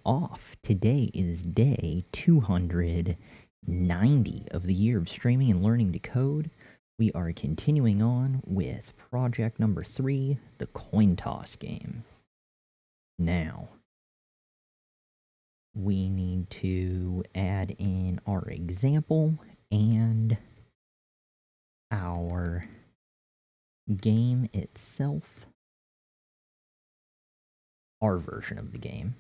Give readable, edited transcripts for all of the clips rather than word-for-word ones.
off. Today is day 290 of the year of streaming and learning to code. We are continuing on with project number 3, the coin toss game. Now, we need to add in our example and our game itself, our version of the game.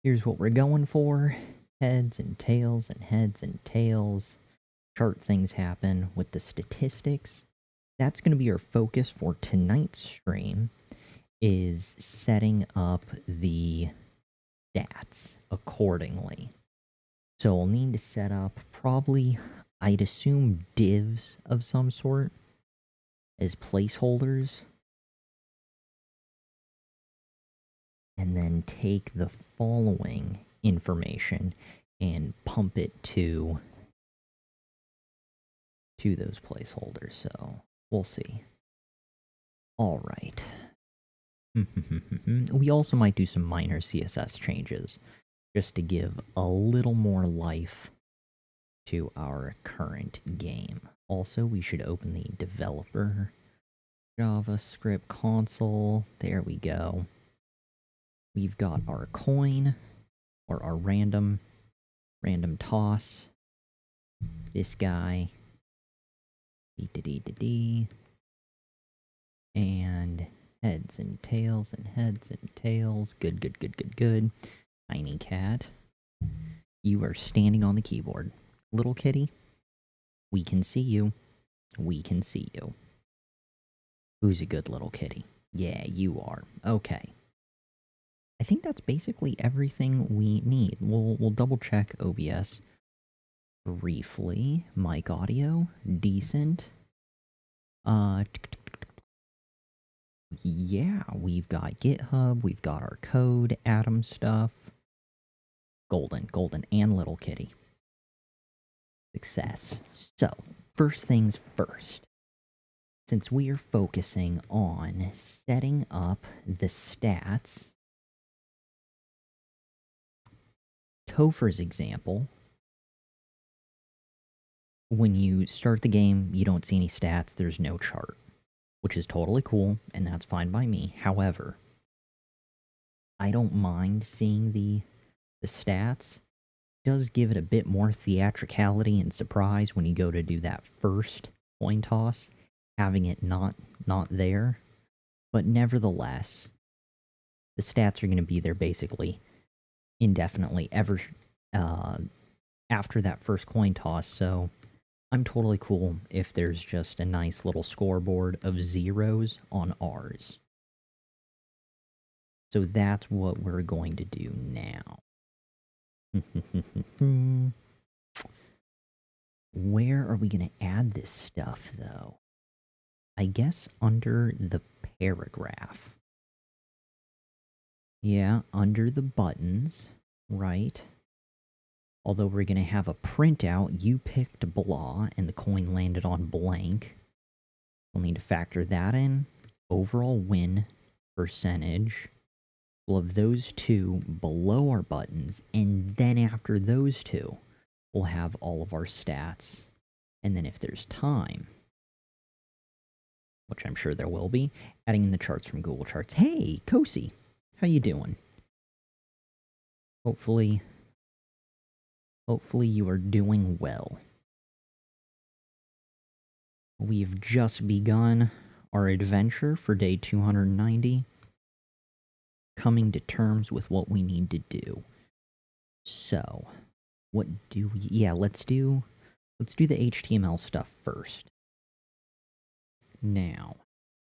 Here's what we're going for. Heads and tails and heads and tails. Chart things happen with the statistics. That's going to be our focus for tonight's stream, is setting up the stats accordingly. So we'll need to set up probably, I'd assume, divs of some sort as placeholders. And then take the following information and pump it to those placeholders. So we'll see. All right. We also might do some minor CSS changes just to give a little more life to our current game. Also, we should open the developer JavaScript console. There we go. We've got our coin, or our random toss. This guy. Dee-da-dee-da-dee. And heads and tails and heads and tails. Good, good, good, good, good. Tiny cat. You are standing on the keyboard. Little kitty, we can see you. We can see you. Who's a good little kitty? Yeah, you are. Okay. I think that's basically everything we need. We'll double check OBS briefly. Mic audio, decent. Yeah, we've got GitHub, we've got our code, Atom stuff. Golden, and little kitty. Success. So, first things first. Since we are focusing on setting up the stats, Topher's example, when you start the game, you don't see any stats, there's no chart, which is totally cool, and that's fine by me. However, I don't mind seeing the stats. It does give it a bit more theatricality and surprise when you go to do that first coin toss, having it not there. But nevertheless, the stats are going to be there basically indefinitely ever after that first coin toss, so I'm totally cool if there's just a nice little scoreboard of zeros on ours. So that's what we're going to do now. Where are we going to add this stuff, though? I guess under the paragraph. Yeah, under the buttons, right? Although we're going to have a printout, you picked blah, and the coin landed on blank. We'll need to factor that in. Overall win percentage. We'll have those two below our buttons, and then after those two, we'll have all of our stats. And then if there's time, which I'm sure there will be, adding in the charts from Google Charts. Hey, Kosi, how you doing? Hopefully you are doing well. We've just begun our adventure for day 290, coming to terms with what we need to do. So, what do we... Yeah, let's do the HTML stuff first. Now,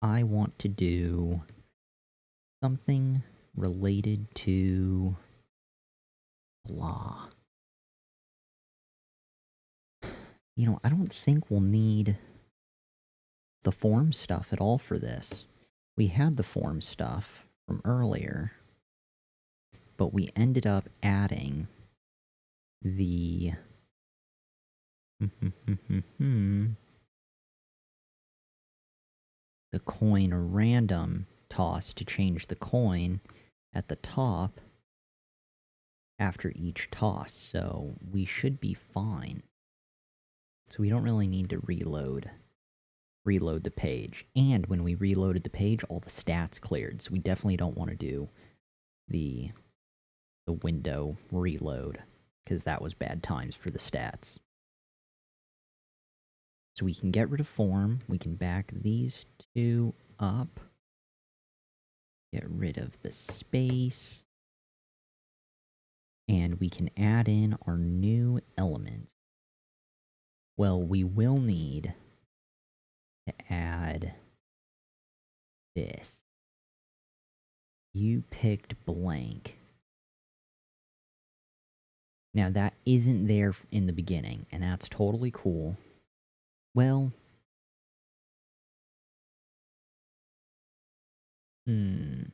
I want to do something related to blah. You know, I don't think we'll need the form stuff at all for this. We had the form stuff from earlier, but we ended up adding the the coin random toss to change the coin at the top, after each toss, so we should be fine. So we don't really need to reload the page. And when we reloaded the page, all the stats cleared, so we definitely don't want to do the window reload, because that was bad times for the stats. So we can get rid of form, we can back these two up, get rid of the space, and we can add in our new elements. Well, we will need to add this. You picked blank. Now that isn't there in the beginning, and that's totally cool. Well, I'm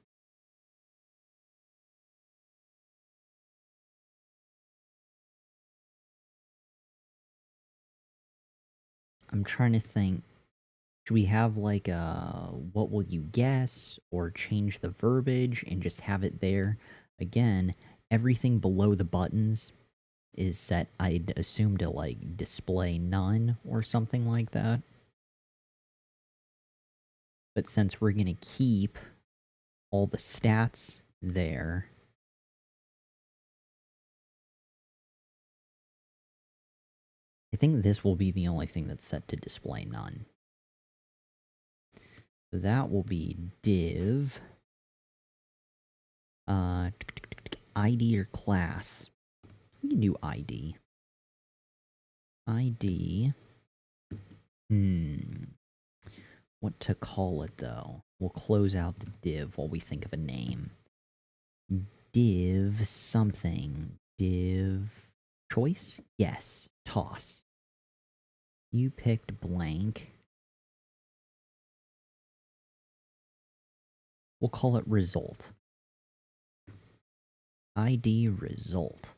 trying to think. Should we have like a what will you guess, or change the verbiage and just have it there? Again, everything below the buttons is set, I'd assume, to like display none or something like that. But since we're gonna keep all the stats there, I think this will be the only thing that's set to display none. So that will be div ID or class. We can do ID. ID. What to call it though? We'll close out the div while we think of a name. Div something. Div choice? Yes. Toss. You picked blank. We'll call it result. ID result.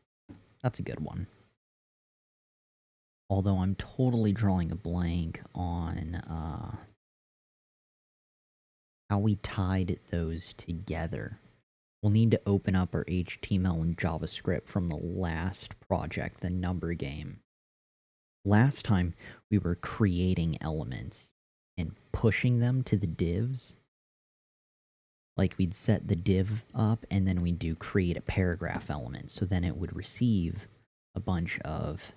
That's a good one. Although I'm totally drawing a blank on how we tied those together. We'll need to open up our HTML and JavaScript from the last project, the number game. Last time, we were creating elements and pushing them to the divs. Like, we'd set the div up, and then we'd do create a paragraph element, so then it would receive a bunch of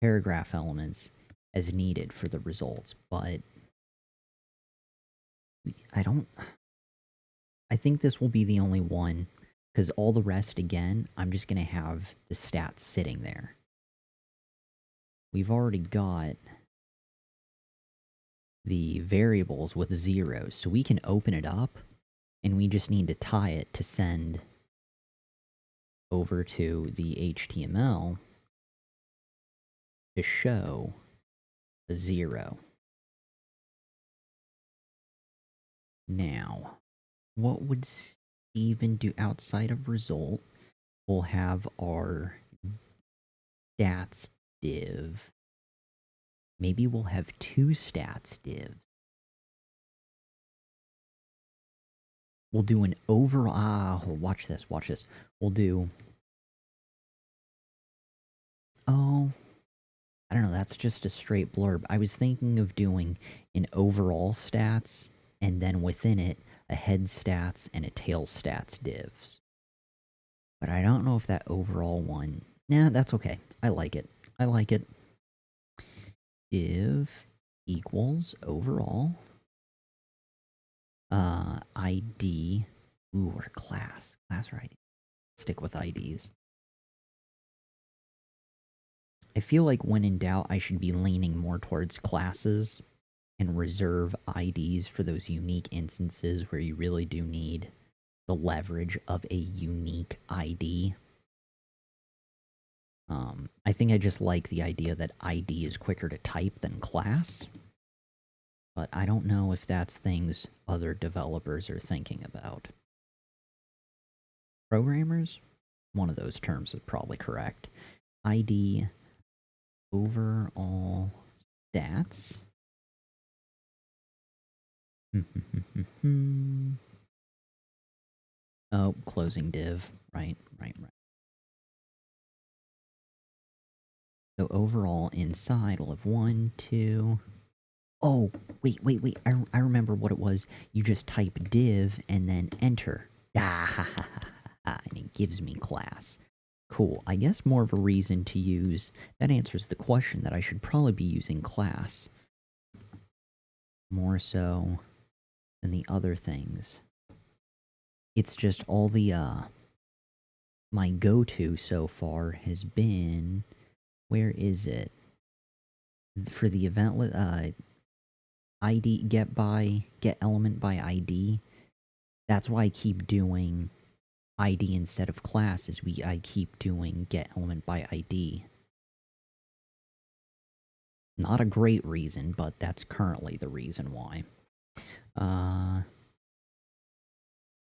paragraph elements as needed for the results, but I think this will be the only one, because all the rest, again, I'm just going to have the stats sitting there. We've already got the variables with zeros, so we can open it up, and we just need to tie it to send over to the HTML to show the 0. Now, what would Steven do outside of result? We'll have our stats div. Maybe we'll have 2 stats divs. We'll do an overall. Watch this, watch this. We'll do. Oh, I don't know, that's just a straight blurb. I was thinking of doing an overall stats, and then within it, a head stats and a tail stats divs. But I don't know if that overall one. Nah, that's okay. I like it. I like it. Div equals overall. ID. Ooh, or class. Class or ID. Stick with IDs. I feel like when in doubt, I should be leaning more towards classes and reserve IDs for those unique instances where you really do need the leverage of a unique ID. I think I just like the idea that ID is quicker to type than class. But I don't know if that's things other developers are thinking about. Programmers? One of those terms is probably correct. ID overall stats. Oh, closing div. Right. So overall, inside, we'll have 1, 2... Oh, wait. I remember what it was. You just type div and then enter. And it gives me class. Cool. I guess more of a reason to use... That answers the question that I should probably be using class. More so than the other things. It's just all the, my go-to so far has been... Where is it? For the event, ID, get element by ID. That's why I keep doing ID instead of class, I keep doing get element by ID. Not a great reason, but that's currently the reason why.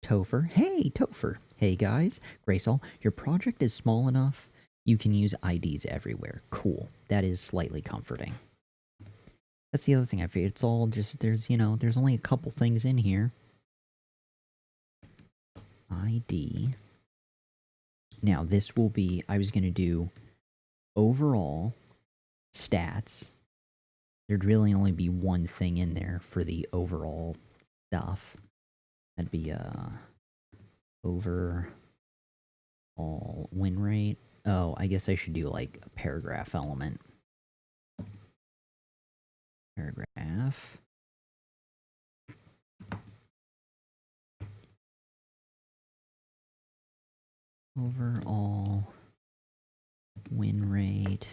Topher. Hey, Topher. Hey, guys. Graysol, your project is small enough you can use IDs everywhere. Cool. That is slightly comforting. That's the other thing I figured. It's all just, there's only a couple things in here. ID. Now, this will be, I was going to do overall stats. There'd really only be one thing in there for the overall stuff. That'd be, overall win rate. Oh, I guess I should do, like, a paragraph element. Paragraph. Overall win rate.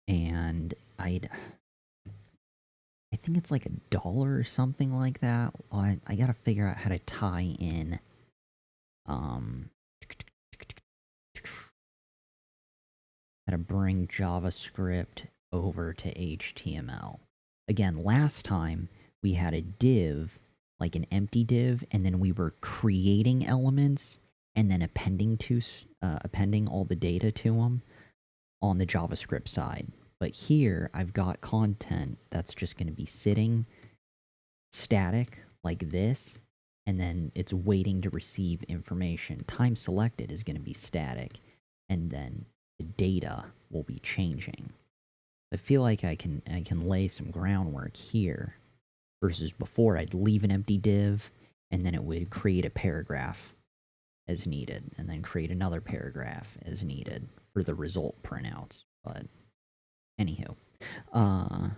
And I think it's like $1 or something like that. I gotta figure out how to tie in, how to bring JavaScript over to HTML. Again, last time we had a div, like an empty div, and then we were creating elements and then appending all the data to them on the JavaScript side. But here, I've got content that's just going to be sitting static like this, and then it's waiting to receive information. Time selected is going to be static, and then the data will be changing. I feel like I can lay some groundwork here, versus before I'd leave an empty div, and then it would create a paragraph as needed, and then create another paragraph as needed for the result printouts. But anywho, hold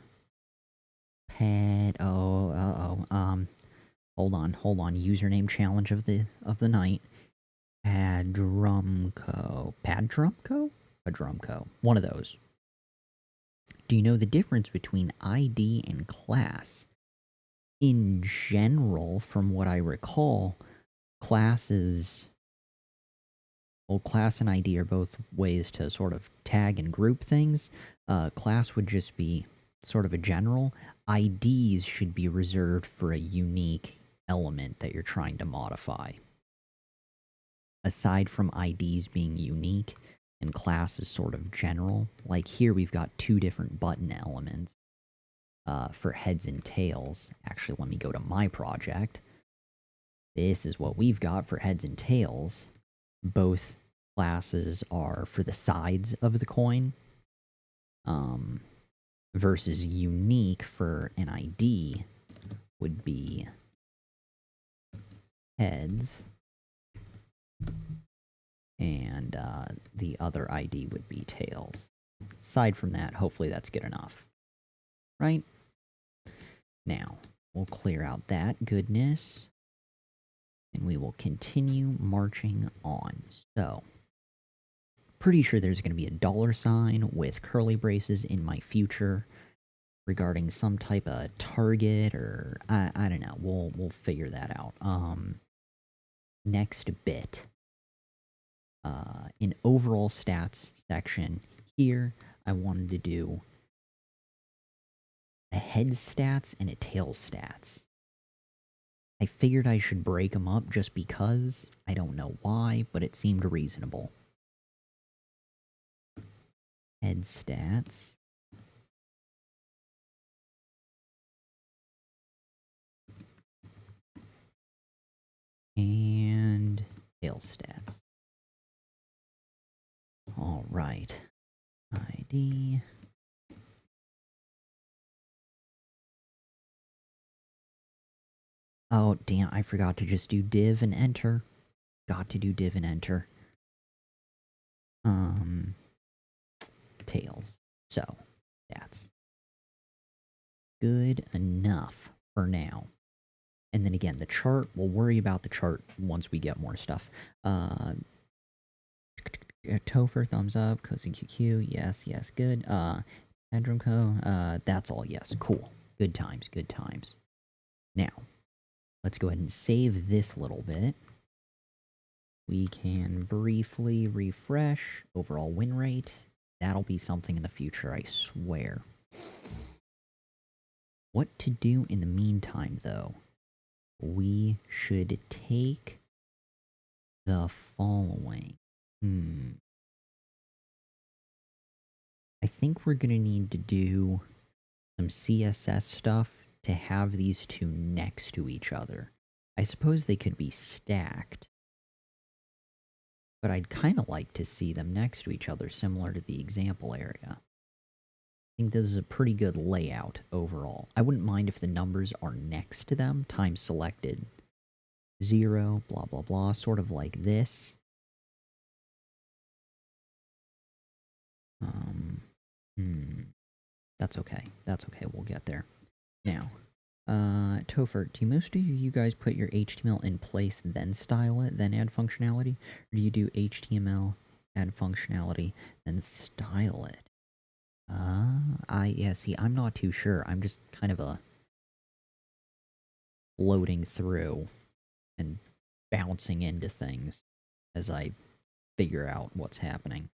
on, username challenge of the night. Padrumco, one of those. Do you know the difference between ID and class? In general, from what I recall, class and ID are both ways to sort of tag and group things. Class would just be sort of a general. IDs should be reserved for a unique element that you're trying to modify. Aside from IDs being unique, and class is sort of general, like here we've got 2 different button elements for heads and tails. Actually, let me go to my project. This is what we've got for heads and tails. Both classes are for the sides of the coin, versus unique for an ID would be heads, and the other ID would be tails. Aside from that, hopefully that's good enough. Right? Now, we'll clear out that goodness, and we will continue marching on. So, pretty sure there's going to be a $sign with curly braces in my future regarding some type of target, or I don't know. We'll figure that out. Next bit. In overall stats section here, I wanted to do a head stats and a tail stats. I figured I should break them up just because. I don't know why, but it seemed reasonable. Head stats. And tail stats. Alright. D. Oh, damn, I forgot to just do div and enter. Got to do div and enter. Tails. So, that's good enough for now. And then again, the chart, we'll worry about the chart once we get more stuff. Topher, thumbs up. Cozy QQ, yes, yes, good. Hedrum Co, that's all, yes, cool. Good times, good times. Now, let's go ahead and save this little bit. We can briefly refresh overall win rate. That'll be something in the future, I swear. What to do in the meantime, though? We should take the following. I think we're going to need to do some CSS stuff to have these two next to each other. I suppose they could be stacked, but I'd kind of like to see them next to each other, similar to the example area. I think this is a pretty good layout overall. I wouldn't mind if the numbers are next to them, time selected. 0, blah, blah, blah, sort of like this. That's okay. That's okay. We'll get there. Now, Topher, do most of you guys put your HTML in place, then style it, then add functionality? Or do you do HTML, add functionality, then style it? Yeah, see, I'm not too sure. I'm just kind of floating through and bouncing into things as I figure out what's happening.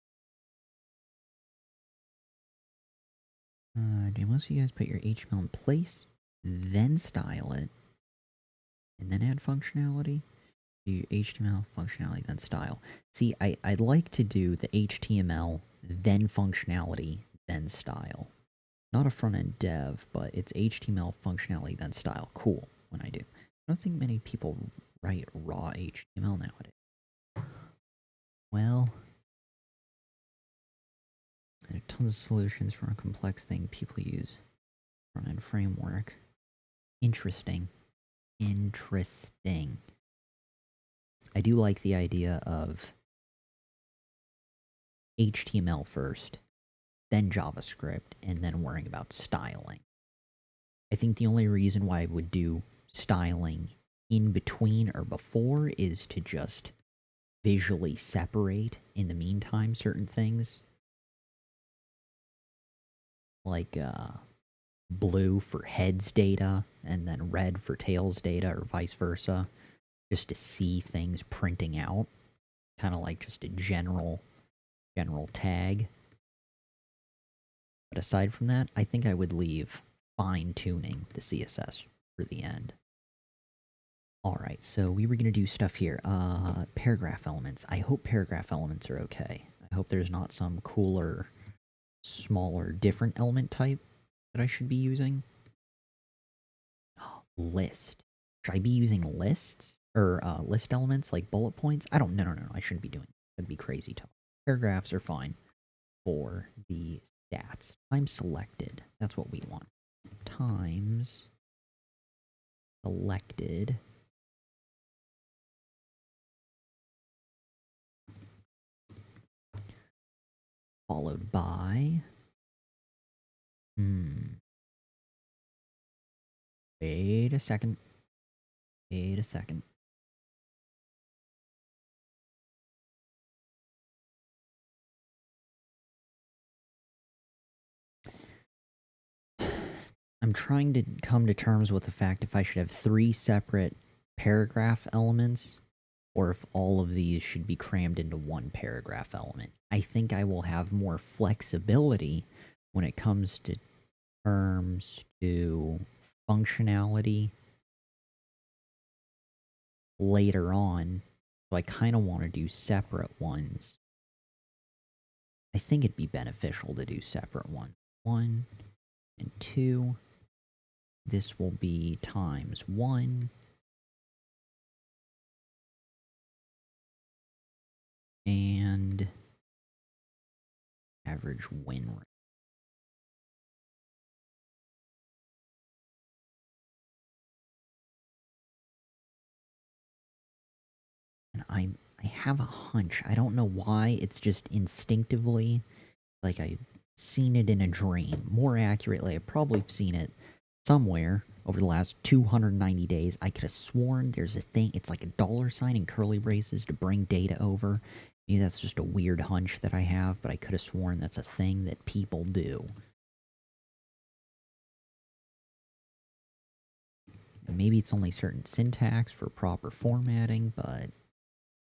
Do most of you guys put your HTML in place, then style it, and then add functionality? Do your HTML, functionality, then style. See, I'd like to do the HTML, then functionality, then style. Not a front-end dev, but it's HTML, functionality, then style. Cool, when I do. I don't think many people write raw HTML nowadays. Well, there are tons of solutions for a complex thing people use. Front-end framework. Interesting. Interesting. I do like the idea of HTML first, then JavaScript, and then worrying about styling. I think the only reason why I would do styling in between or before is to just visually separate in the meantime certain things. Like blue for heads data and then red for tails data or vice versa. Just to see things printing out. Kind of like just a general tag. But aside from that, I think I would leave fine-tuning the CSS for the end. Alright, so we were going to do stuff here. Paragraph elements. I hope paragraph elements are okay. I hope there's not some cooler, smaller, different element type that I should be using. List. Should I be using lists? Or list elements like bullet points? I don't... No. I shouldn't be doing that. That'd be crazy talk. Paragraphs are fine for the stats. Time selected. That's what we want. Times selected. Followed by... Wait a second. I'm trying to come to terms with the fact if I should have 3 separate paragraph elements, or if all of these should be crammed into one paragraph element. I think I will have more flexibility when it comes to terms to functionality later on, so I kind of want to do separate ones. I think it'd be beneficial to do separate ones. 1 and 2. This will be times 1. And have average win rate. And I have a hunch. I don't know why. It's just instinctively like I've seen it in a dream. More accurately, I've probably seen it somewhere over the last 290 days. I could have sworn there's a thing. It's like a dollar sign in curly braces to bring data over. Maybe that's just a weird hunch that I have, but I could have sworn that's a thing that people do. And maybe it's only certain syntax for proper formatting, but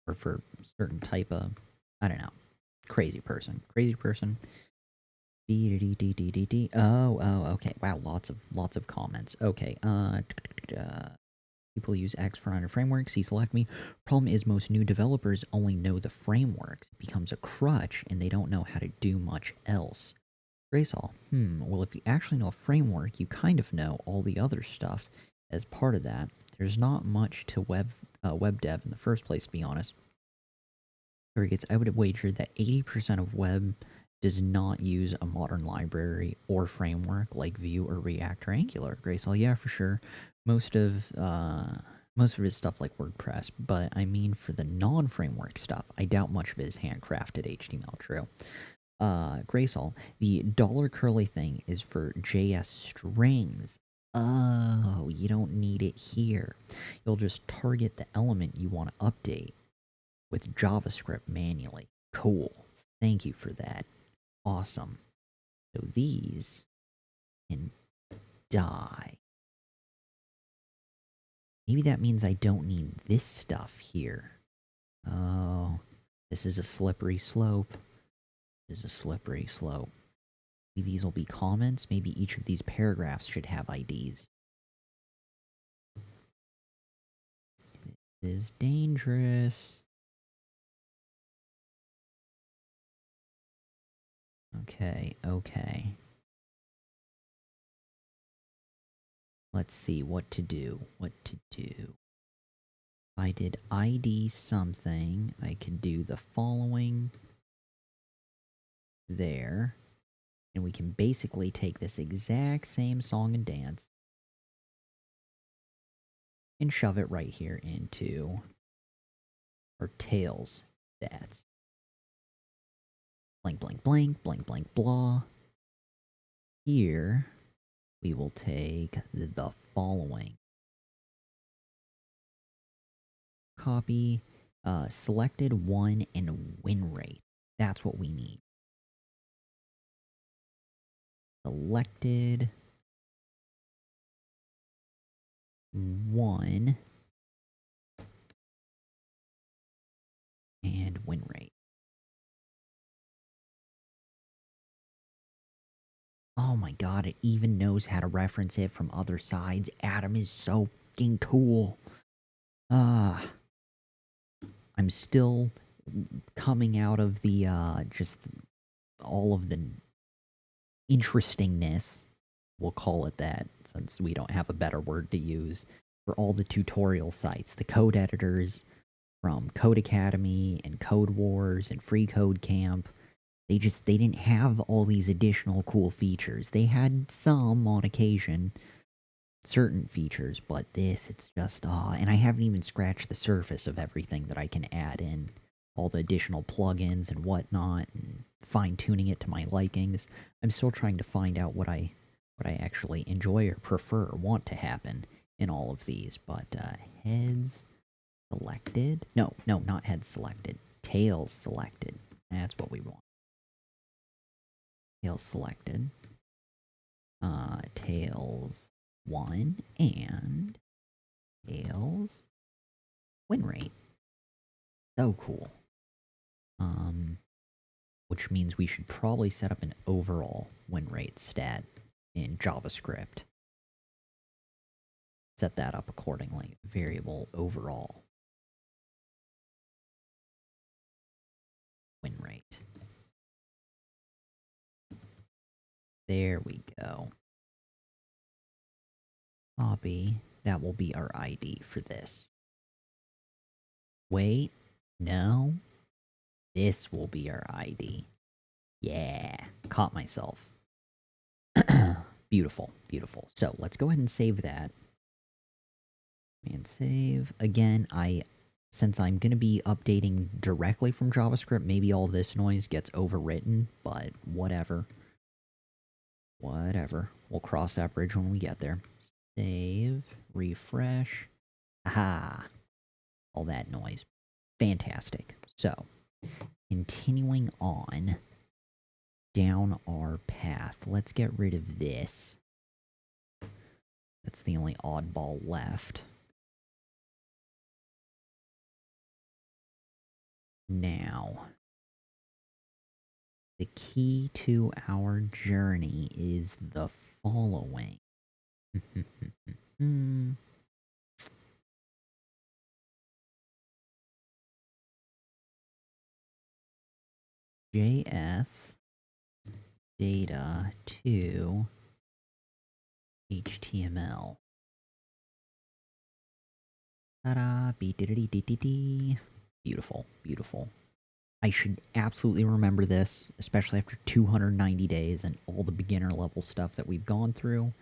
or for certain type of, I don't know. Crazy person. Crazy person. Oh, okay. Wow, lots of comments. Okay, people use X for under frameworks. See, select me. Problem is, most new developers only know the frameworks. It becomes a crutch, and they don't know how to do much else. Graysall. Well, if you actually know a framework, you kind of know all the other stuff as part of that. There's not much to web dev in the first place, to be honest. I would wager that 80% of web does not use a modern library or framework like Vue or React or Angular. Graysall, yeah, for sure. Most of his stuff like WordPress, but I mean for the non-framework stuff, I doubt much of it is handcrafted HTML. True. Graysall, the dollar curly thing is for JS strings. Oh, you don't need it here. You'll just target the element you want to update with JavaScript manually. Cool. Thank you for that. Awesome. So these can die. Maybe that means I don't need this stuff here. Oh, this is a slippery slope. This is a slippery slope. Maybe these will be comments. Maybe each of these paragraphs should have IDs. This is dangerous. Okay, okay. Let's see what to do. What to do. If I did ID something, I could do the following there. And we can basically take this exact same song and dance and shove it right here into our tails stats. Blank, blank, blank, blank, blank, blah. Here, we will take the following. Copy, selected one, and win rate. That's what we need. Selected one and win rate. Oh my god, it even knows how to reference it from other sides. Atom is so fucking cool. I'm still coming out of the, just all of the interestingness, we'll call it that, since we don't have a better word to use, for all the tutorial sites, the code editors from Code Academy and Code Wars and Free Code Camp. They didn't have all these additional cool features. They had some on occasion, certain features, but this, it's just, and I haven't even scratched the surface of everything that I can add in. All the additional plugins and whatnot, and fine-tuning it to my likings. I'm still trying to find out what I actually enjoy or prefer or want to happen in all of these, but, heads selected? No, not heads selected. Tails selected. That's what we want. Tails selected. Tails 1 and tails win rate. So cool. Which means we should probably set up an overall win rate stat in JavaScript. Set that up accordingly. Variable overall win rate. There we go. Copy. That will be our ID for this. Wait. No. This will be our ID. Yeah, caught myself. Beautiful, beautiful. So let's go ahead and save that. And save. Again, since I'm going to be updating directly from JavaScript, maybe all this noise gets overwritten, but whatever. Whatever. We'll cross that bridge when we get there. Save, refresh. Aha! All that noise. Fantastic. So, continuing on down our path. Let's get rid of this. That's the only oddball left. Now, the key to our journey is the following. JS data to HTML. Ta-da! Beautiful, beautiful. I should absolutely remember this, especially after 290 days and all the beginner level stuff that we've gone through.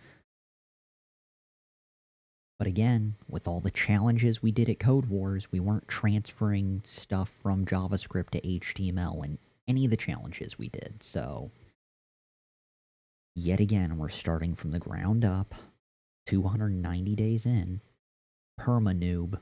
But again, with all the challenges we did at Code Wars, we weren't transferring stuff from JavaScript to HTML in any of the challenges we did, so... Yet again, we're starting from the ground up, 290 days in. Perma-noob.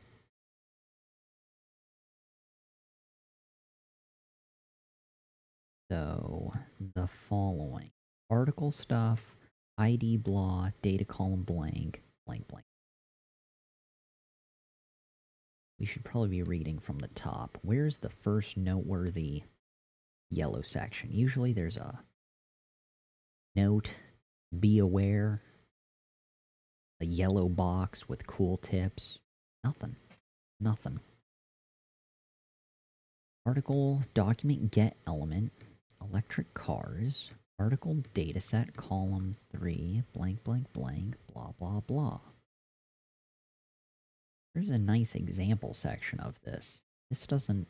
So, the following. Article stuff, ID blah, data column blank, blank blank. We should probably be reading from the top. Where's the first noteworthy yellow section? Usually there's a note, be aware, a yellow box with cool tips. Nothing. Nothing. Article, document get element, electric cars, article dataset, column 3, blank blank blank, blah blah blah. There's a nice example section of this. This doesn't...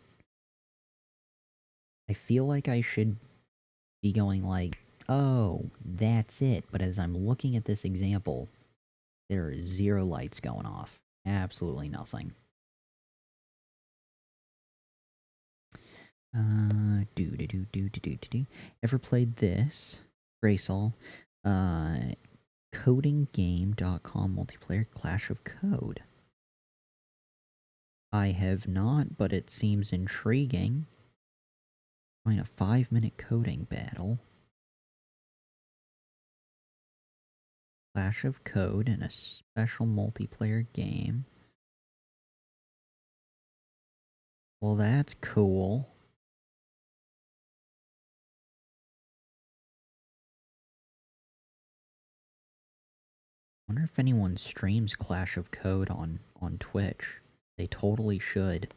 I feel like I should be going like, oh, that's it. But as I'm looking at this example, there is zero lights going off. Absolutely nothing. Ever played this? Graysol. Codinggame.com multiplayer Clash of Code. I have not, but it seems intriguing. Find a 5-minute coding battle. Clash of Code in a special multiplayer game. Well, that's cool. Wonder if anyone streams Clash of Code on Twitch. They totally should.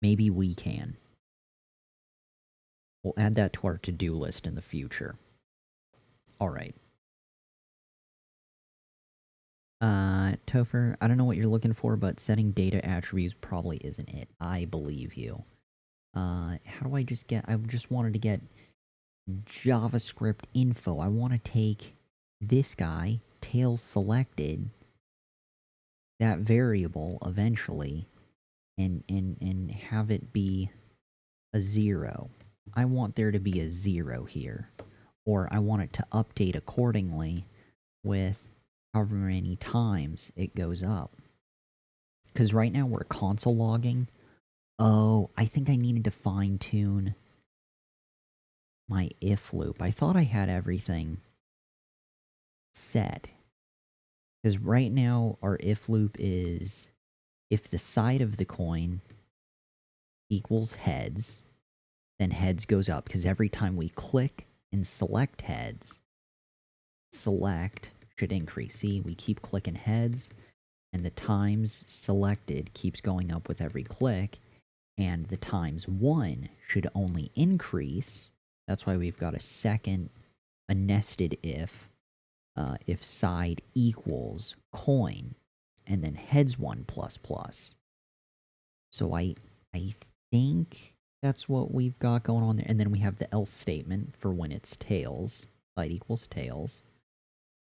Maybe we can. We'll add that to our to-do list in the future. Alright. Topher, I don't know what you're looking for, but setting data attributes probably isn't it. I believe you. How do I just get... I just wanted to get JavaScript info. I want to take this guy, tail selected, that variable eventually, and have it be a 0. I want there to be a 0 here. Or I want it to update accordingly with however many times it goes up. Because right now we're console logging. Oh, I think I needed to fine-tune my if loop. I thought I had everything set. Because right now our if loop is if the side of the coin equals heads, then heads goes up. Because every time we click and select heads, select should increase. See, we keep clicking heads, and the times selected keeps going up with every click, and the times 1 should only increase. That's why we've got a nested if side equals coin, and then heads 1 plus plus. So I think that's what we've got going on there. And then we have the else statement for when it's tails. Side equals tails.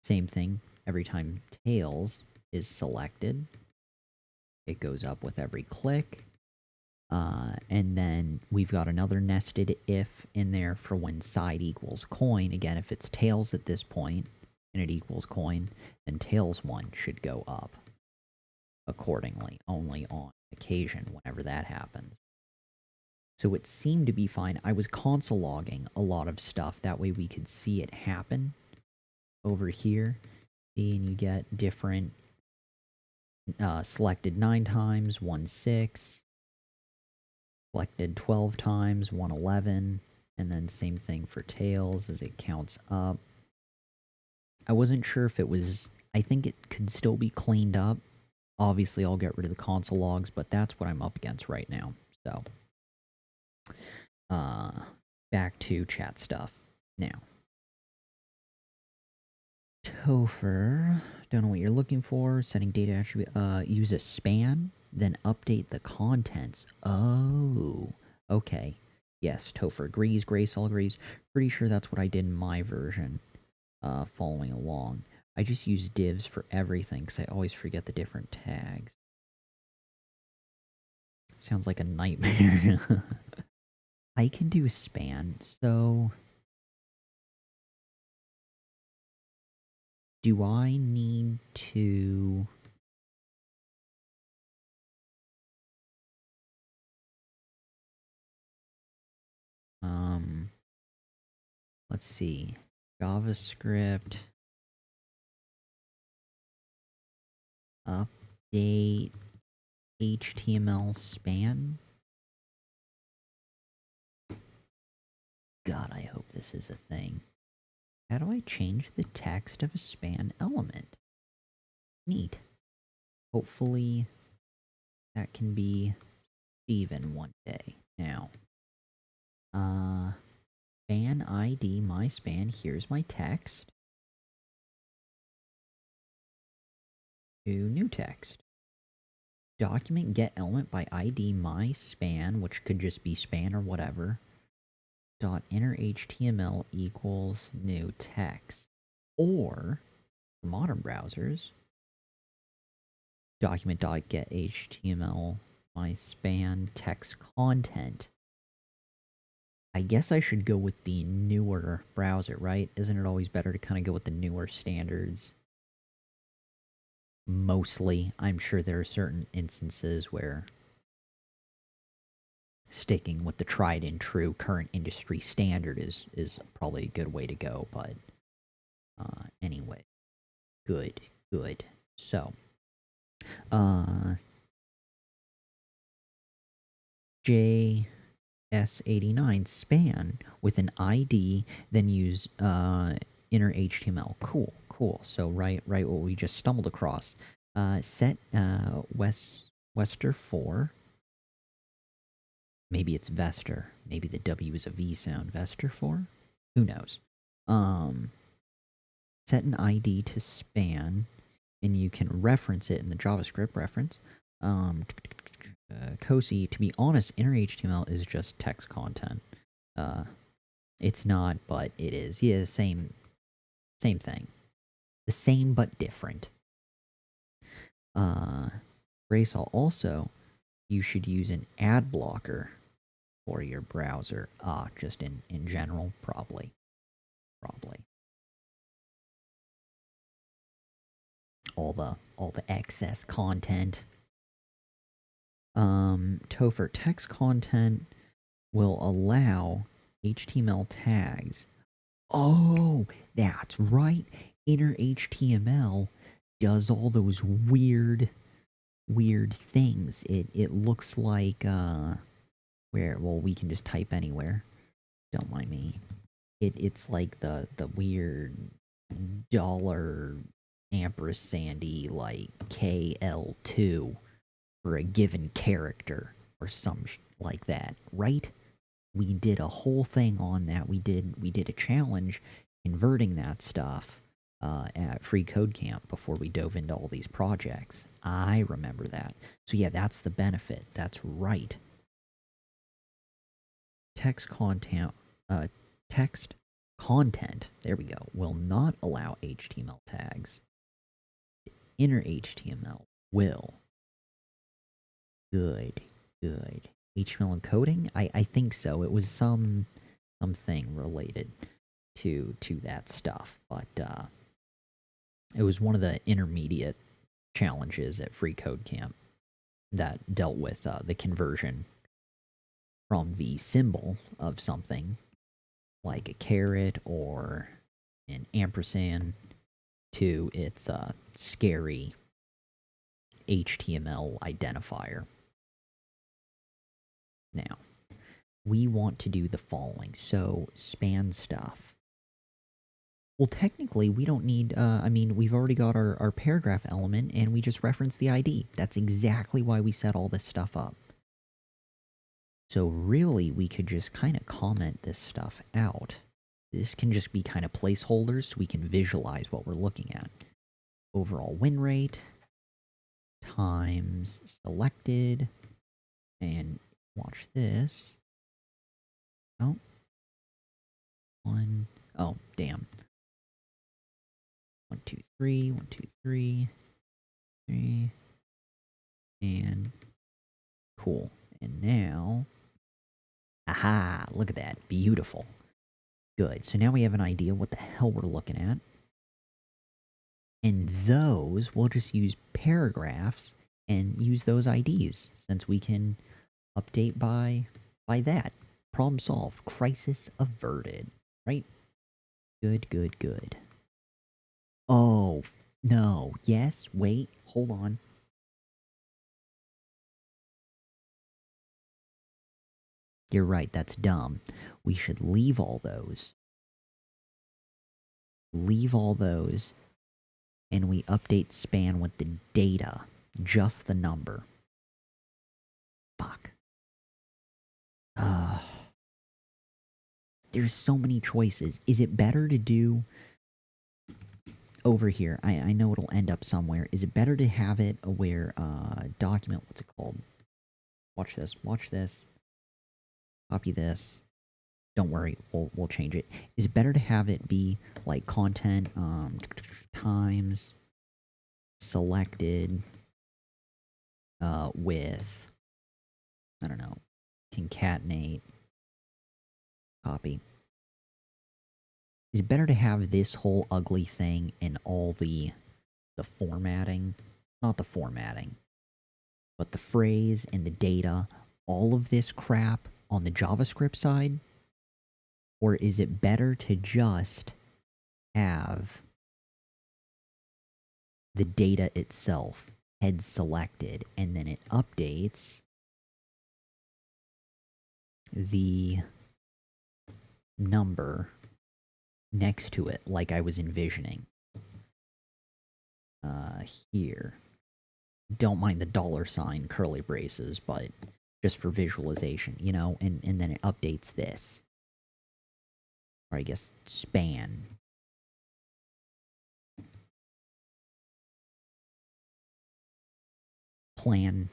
Same thing. Every time tails is selected, it goes up with every click. And then we've got another nested if in there for when side equals coin. Again, if it's tails at this point and it equals coin, then tails one should go up accordingly, only on occasion whenever that happens. So it seemed to be fine. I was console logging a lot of stuff. That way we could see it happen over here. See, and you get different selected 9 times, 1 6. Selected 12 times, 111, and then same thing for tails as it counts up. I wasn't sure if it was... I think it could still be cleaned up. Obviously, I'll get rid of the console logs, but that's what I'm up against right now. So, back to chat stuff. Now, Topher, don't know what you're looking for. Setting data attribute, use a span, then update the contents. Oh, okay. Yes, Topher agrees, Graysol agrees. Pretty sure that's what I did in my version, following along. I just use divs for everything because I always forget the different tags. Sounds like a nightmare. I can do a span, so... Do I need to... Let's see. JavaScript... Update... HTML span? God, I hope this is a thing. How do I change the text of a span element? Neat. Hopefully that can be Steven one day. Now, span ID, my span, here's my text. To new text. Document get element by ID my span, which could just be span or whatever. Dot inner HTML equals new text. Or, for modern browsers, document dot get HTML my span text content. I guess I should go with the newer browser, right? Isn't it always better to kind of go with the newer standards? Mostly, I'm sure there are certain instances where sticking with the tried and true current industry standard is probably a good way to go, but anyway. Good. So, JS89 span with an ID, then use inner HTML. Cool. So right what we just stumbled across. Set Wester 4. Maybe it's Vester. Maybe the W is a V sound. Vester 4? Who knows? Set an ID to span, and you can reference it in the JavaScript reference. Cozy, to be honest, inner HTML is just text content. It's not, but it is. Yeah, same thing. The same but different. Graysol, also, you should use an ad blocker for your browser. Just in general, probably. All the excess content. Topher, text content will allow HTML tags. Oh, that's right. Inner HTML does all those weird things. It looks like where, well, we can just type anywhere. Don't mind me. It's like the weird dollar ampersandy like KL2 for a given character or some like that, right? We did a whole thing on that. We did a challenge converting that stuff at Free Code Camp before we dove into all these projects. I remember that. So yeah, that's the benefit. That's right. text content, text content, there we go, will not allow HTML tags. Inner HTML will. Good. HTML encoding? I think so. It was something related to that stuff, but it was one of the intermediate challenges at Free Code Camp that dealt with the conversion from the symbol of something like a caret or an ampersand to its scary HTML identifier. Now, we want to do the following. So, span stuff. Well, technically, we don't need, I mean, we've already got our paragraph element, and we just reference the ID. That's exactly why we set all this stuff up. So really, we could just kind of comment this stuff out. This can just be kind of placeholders so we can visualize what we're looking at. Overall win rate times selected, and watch this. Oh. Oh, damn. 1, 2, 3, 1, 2, 3, 3, and cool. And now, aha, look at that, beautiful. Good, so now we have an idea what the hell we're looking at. And those, we'll just use paragraphs and use those IDs, since we can update by that. Problem solved, crisis averted, right? Good. Oh, no, yes, wait, hold on. You're right, that's dumb. We should leave all those. Leave all those, and we update span with the data, just the number. Fuck. There's so many choices. Is it better to do over here? I know it'll end up somewhere. Is it better to have it where document, what's it called? Watch this. Copy this. Don't worry, we'll change it. Is it better to have it be like content times selected with, I don't know, concatenate copy? Is it better to have this whole ugly thing in all the formatting? Not the formatting, but the phrase and the data, all of this crap on the JavaScript side? Or is it better to just have the data itself head selected and then it updates the number next to it like I was envisioning? Here. Don't mind the $sign curly braces, but just for visualization, you know, and then it updates this. Or I guess span. Plan.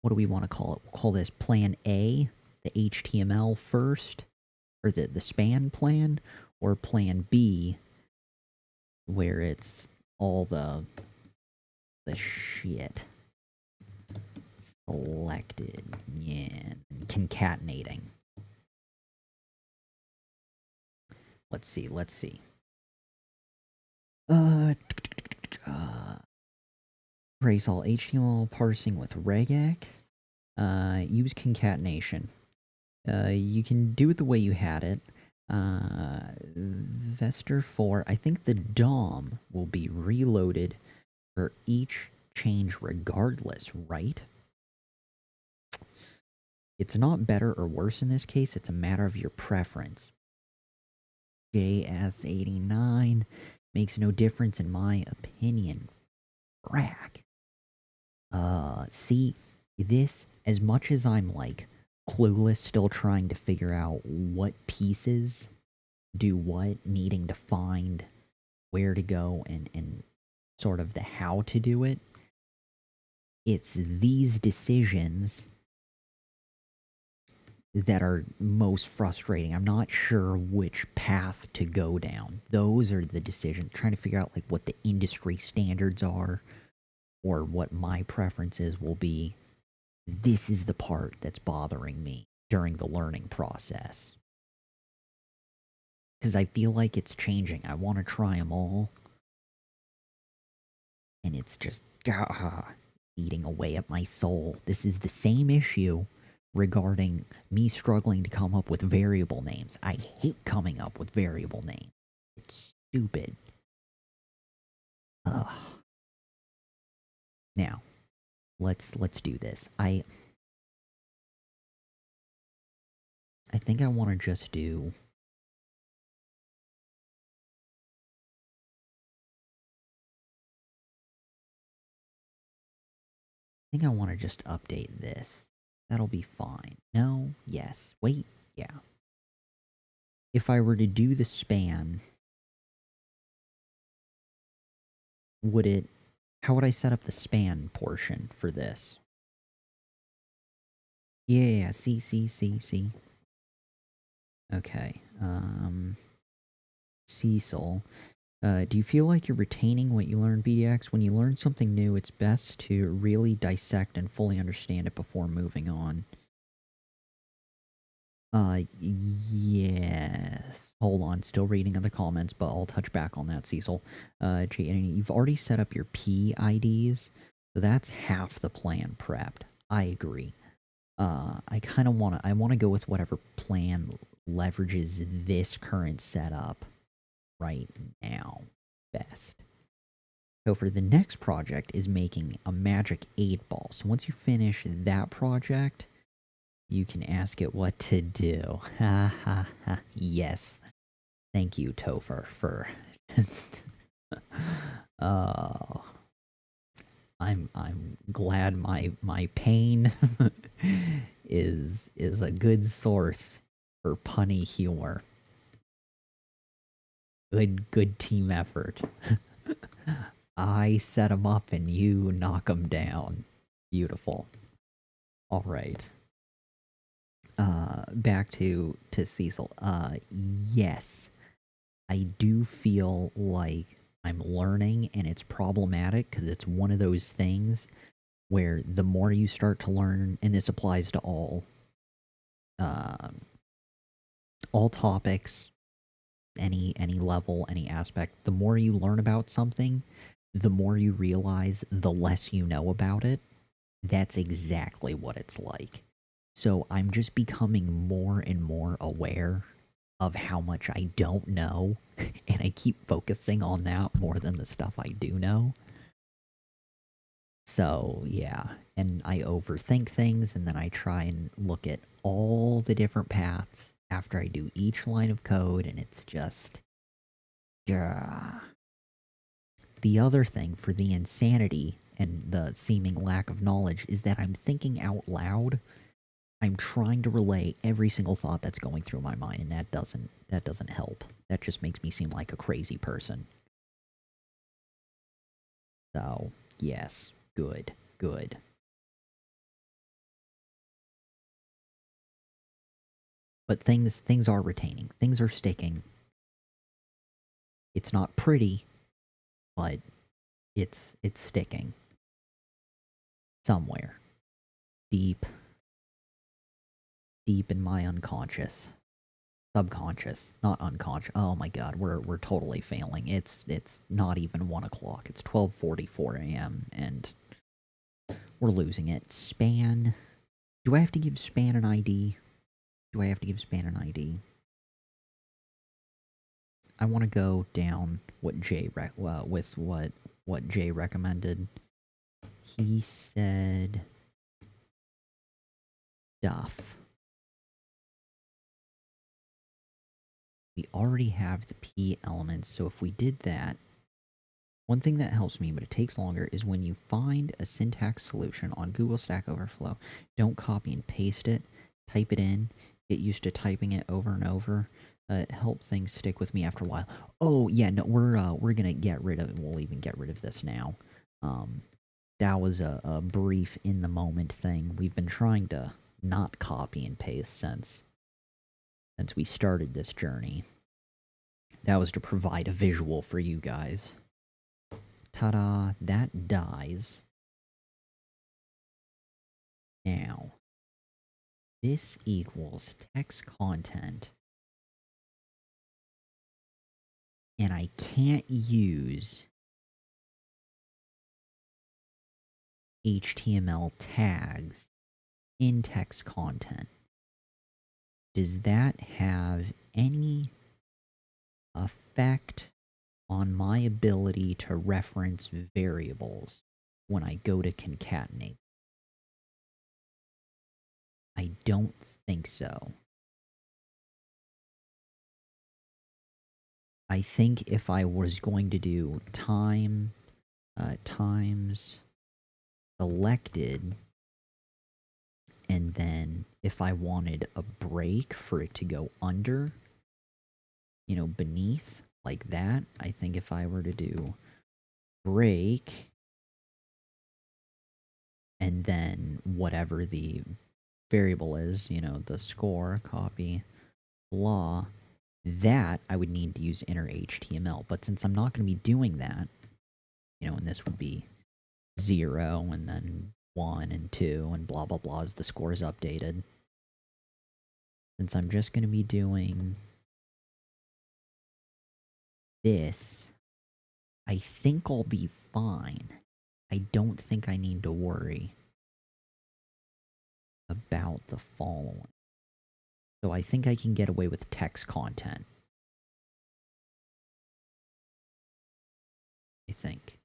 What do we want to call it? We'll call this plan A, the HTML first, or the span plan, or plan B, where it's all the shit selected, yeah, and concatenating. Let's see. Erase all HTML parsing with regex. Use concatenation. You can do it the way you had it. Vector 4, I think the DOM will be reloaded for each change regardless, right? It's not better or worse in this case, it's a matter of your preference. JS89 makes no difference in my opinion. Rack. See, this, as much as I'm like clueless, still trying to figure out what pieces do what, needing to find where to go and sort of the how to do it, it's these decisions that are most frustrating. I'm not sure which path to go down. Those are the decisions. Trying to figure out like what the industry standards are or what my preferences will be. This is the part that's bothering me during the learning process. Because I feel like it's changing. I want to try them all. And it's just eating away at my soul. This is the same issue regarding me struggling to come up with variable names. I hate coming up with variable names. It's stupid. Ugh. Now, let's do this. I think I want to just do. I think I want to just update this. That'll be fine. No? Yes. Wait. Yeah. If I were to do the span, would it... How would I set up the span portion for this? Yeah, see. Okay. Cecil. Do you feel like you're retaining what you learned, BDX? When you learn something new, it's best to really dissect and fully understand it before moving on. Yes. Hold on, still reading other comments, but I'll touch back on that, Cecil. You've already set up your PIDs, so that's half the plan prepped. I agree. I kind of want to go with whatever plan leverages this current setup right now best. So for the next project is making a magic 8-ball. So once you finish that project, you can ask it what to do. Ha ha ha. Yes. Thank you, Topher, for oh. I'm glad my pain is a good source for punny humor. Good team effort. I set him up and you knock him down. Beautiful. All right. Back to Cecil. Yes. I do feel like I'm learning and it's problematic because it's one of those things where the more you start to learn, and this applies to all topics, any level, any aspect, the more you learn about something, the more you realize the less you know about it. That's exactly what it's like. So I'm just becoming more and more aware of how much I don't know, and I keep focusing on that more than the stuff I do know. So, yeah, and I overthink things, and then I try and look at all the different paths after I do each line of code, and it's just... The other thing for the insanity and the seeming lack of knowledge is that I'm thinking out loud. I'm trying to relay every single thought that's going through my mind, and that doesn't help. That just makes me seem like a crazy person. So, yes, good. But things are retaining. Things are sticking. It's not pretty, but it's sticking. Somewhere. Deep in my unconscious. Subconscious, not unconscious. Oh my god, we're totally failing. It's not even 1 o'clock. It's 12:44 a.m. and we're losing it. Span. Do I have to give Span an ID? I want to go down what Jay with what Jay recommended. He said stuff. We already have the P elements, so if we did that, one thing that helps me, but it takes longer, is when you find a syntax solution on Google Stack Overflow, don't copy and paste it, type it in, get used to typing it over and over. Help things stick with me after a while. Oh yeah, no, we're gonna get rid of it. We'll even get rid of this now. That was a brief in the moment thing. We've been trying to not copy and paste since we started this journey. That was to provide a visual for you guys. Ta-da, that dies. Now, this equals text content. And I can't use HTML tags in text content. Does that have any effect on my ability to reference variables when I go to concatenate? I don't think so. I think if I was going to do times selected, and then if I wanted a break for it to go under, you know, beneath, like that, I think if I were to do break, and then whatever the variable is, you know, the score, copy, blah, that I would need to use inner HTML. But since I'm not going to be doing that, you know, and this would be 0 and then 1 and 2 and blah blah blah as the score is updated. Since I'm just going to be doing this, I think I'll be fine. I don't think I need to worry about the following. So I think I can get away with text content. I think.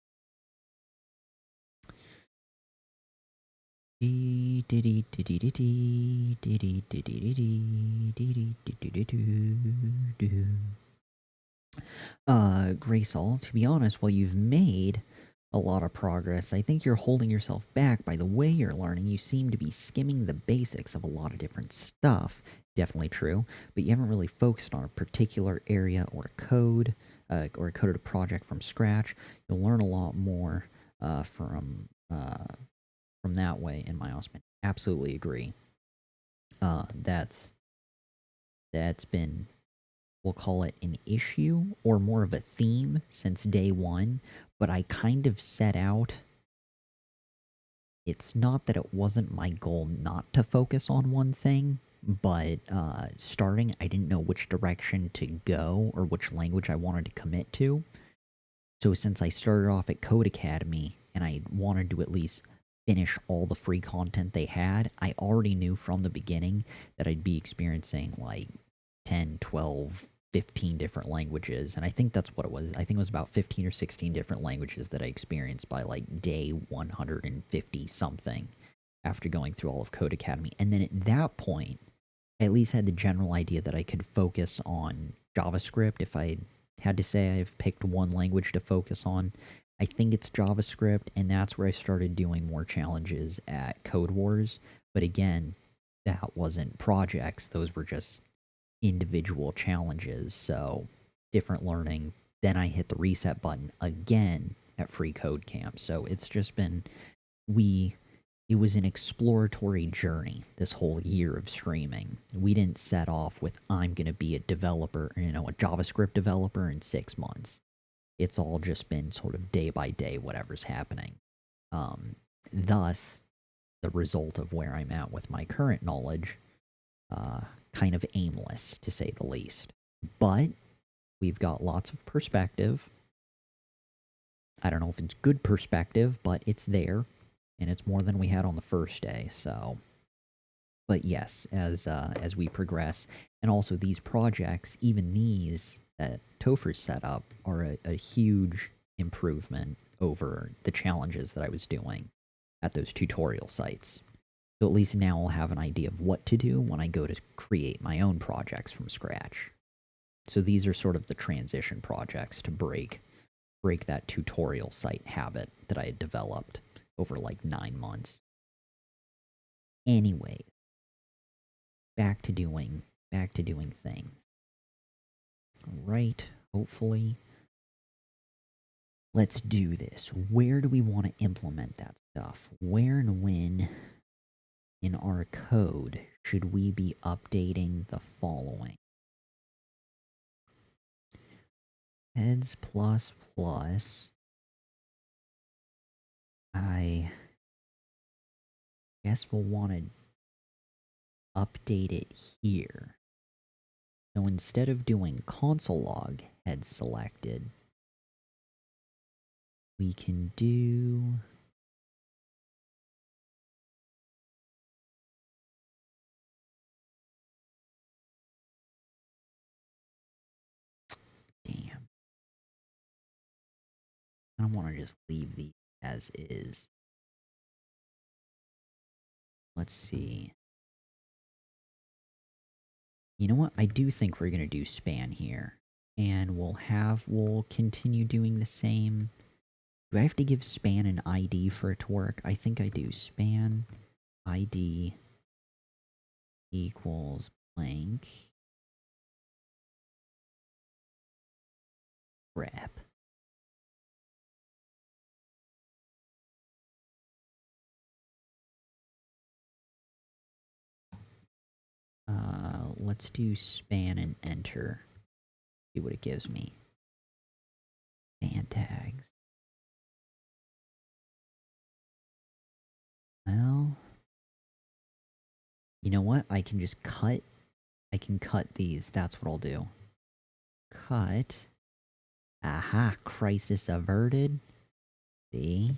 Graysall, to be honest, while you've made a lot of progress, I think you're holding yourself back by the way you're learning. You seem to be skimming the basics of a lot of different stuff. Definitely true, but you haven't really focused on a particular area or code, or coded a project from scratch. You'll learn a lot more from that way, in my opinion. Absolutely agree. That's been, we'll call it an issue or more of a theme since day one, but I kind of set out. It's not that it wasn't my goal not to focus on one thing, but starting, I didn't know which direction to go or which language I wanted to commit to. So since I started off at Codecademy and I wanted to at least finish all the free content they had, I already knew from the beginning that I'd be experiencing like 10, 12, 15 different languages. And I think that's what it was. I think it was about 15 or 16 different languages that I experienced by like day 150 something after going through all of Codecademy. And then at that point, I at least had the general idea that I could focus on JavaScript. If I had to say I've picked one language to focus on, I think it's JavaScript, and that's where I started doing more challenges at Code Wars. But again, that wasn't projects, those were just individual challenges, so different learning. Then I hit the reset button again at Free Code Camp. So it's just been, it was an exploratory journey this whole year of streaming. We didn't set off with, I'm going to be a developer, you know, a JavaScript developer in 6 months. It's all just been sort of day by day, whatever's happening. Thus, the result of where I'm at with my current knowledge, kind of aimless, to say the least. But we've got lots of perspective. I don't know if it's good perspective, but it's there, and it's more than we had on the first day. So, but yes, as we progress, and also these projects, even these that Topher set up, are a huge improvement over the challenges that I was doing at those tutorial sites. So at least now I'll have an idea of what to do when I go to create my own projects from scratch. So these are sort of the transition projects to break that tutorial site habit that I had developed over like 9 months. Anyway, back to doing things. Right, hopefully. Let's do this. Where do we want to implement that stuff? Where and when in our code should we be updating the following? Heads plus plus. I guess we'll want to update it here. So instead of doing console log head selected, we can do damn. I don't want to just leave these as is. Let's see. You know what? I do think we're going to do span here. And we'll continue doing the same. Do I have to give span an ID for it to work? I think I do. Span ID equals blank. Crap. Let's do span and enter. See what it gives me. Span tags. Well, you know what? I can just cut. I can cut these. That's what I'll do. Cut. Aha, crisis averted. See?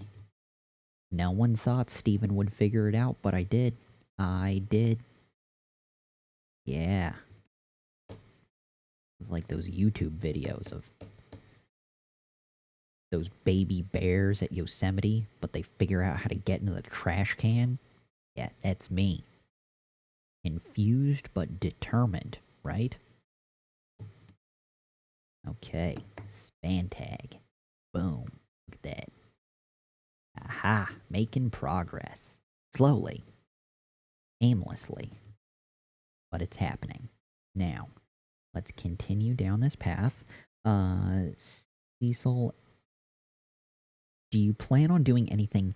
No one thought Steven would figure it out, but I did. I did. Yeah. It's like those YouTube videos of those baby bears at Yosemite, but they figure out how to get into the trash can. Yeah, that's me. Confused but determined, right? Okay. Span tag. Boom. Look at that. Aha. Making progress. Slowly. Aimlessly. But it's happening. Now, let's continue down this path. Cecil, do you plan on doing anything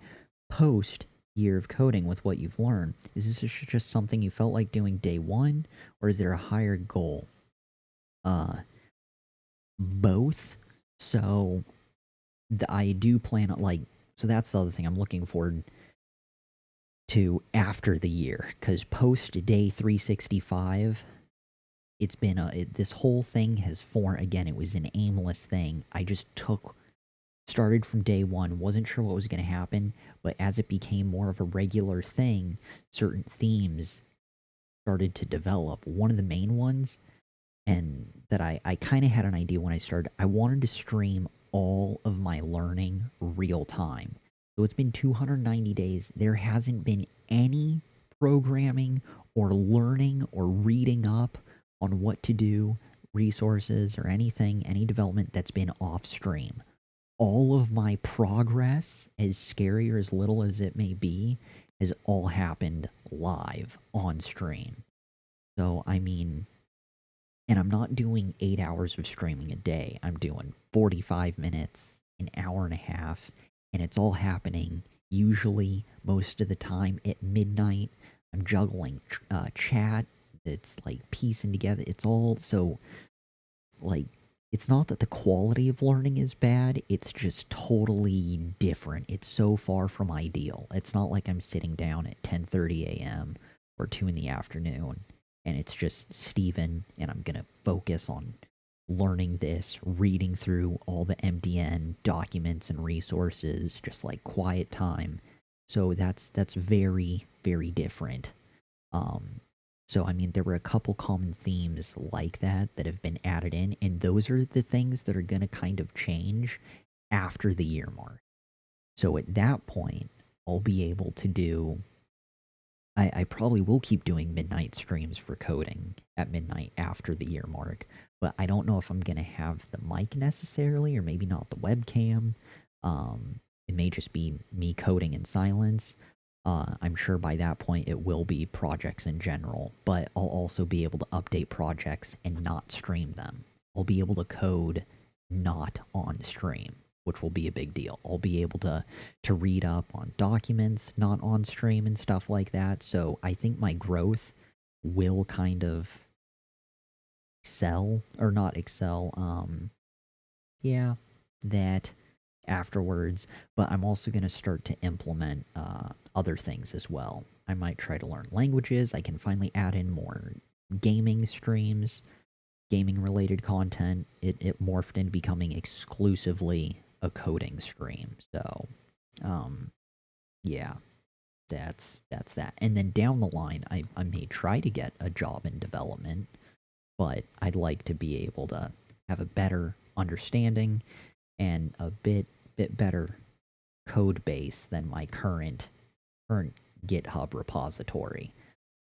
post year of coding with what you've learned? Is this just something you felt like doing day one, or is there a higher goal? Both. So, I do plan on, like, so that's the other thing I'm looking forward to after the year, because post day 365, it's been this whole thing has formed. Again, it was an aimless thing. I just started from day one, wasn't sure what was going to happen, but as it became more of a regular thing, certain themes started to develop. One of the main ones, and that I kind of had an idea when I started, I wanted to stream all of my learning real time. So it's been 290 days. There hasn't been any programming or learning or reading up on what to do, resources, or anything, any development that's been off stream. All of my progress, as scary or as little as it may be, has all happened live on stream. So, I mean, and I'm not doing 8 hours of streaming a day. I'm doing 45 minutes, an hour and a half, and it's all happening usually most of the time at midnight. I'm juggling chat. It's like piecing together. It's all so, like, it's not that the quality of learning is bad. It's just totally different. It's so far from ideal. It's not like I'm sitting down at 10:30 a.m. or 2 in the afternoon and it's just Steven and I'm going to focus on learning this, reading through all the MDN documents and resources, just like quiet time. So that's very, very different. So I mean, there were a couple common themes like that that have been added in, and those are the things that are going to kind of change after the year mark. So at that point, I'll be able to do. I probably will keep doing midnight streams for coding at midnight after the year mark, but I don't know if I'm going to have the mic necessarily, or maybe not the webcam. It may just be me coding in silence. I'm sure by that point it will be projects in general, but I'll also be able to update projects and not stream them. I'll be able to code not on stream, which will be a big deal. I'll be able to read up on documents, not on stream and stuff like that. So I think my growth will kind of excel, or not excel. Yeah, that afterwards. But I'm also going to start to implement other things as well. I might try to learn languages. I can finally add in more gaming streams, gaming related content. It morphed into becoming exclusively a coding stream. So, yeah, that's that. And then down the line, I may try to get a job in development, but I'd like to be able to have a better understanding and a bit better code base than my current GitHub repository.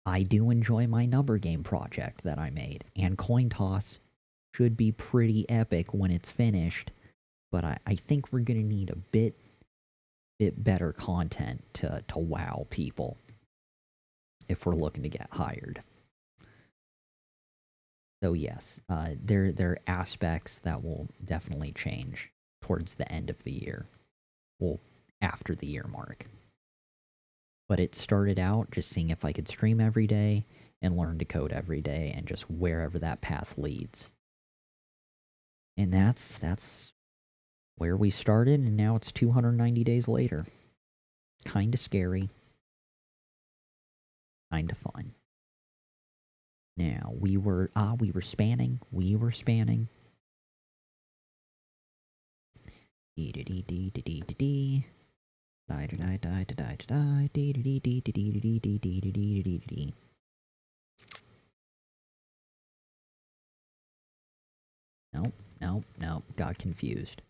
I do enjoy my number game project that I made, and Coin Toss should be pretty epic when it's finished, but I think we're gonna need a bit better content to wow people if we're looking to get hired. So yes, there are aspects that will definitely change towards the end of the year, well, after the year mark. But it started out just seeing if I could stream every day and learn to code every day, and just wherever that path leads. And that's where we started, and now it's 290 days later. Kinda scary. Kinda fun. Now, we were spanning. We were spanning. Dee-dee-dee-dee-dee-dee-dee. Die-die-die-die-die-die-die-dee-dee-dee-dee-dee-dee-dee-dee-dee. Nope, nope, nope. Got confused.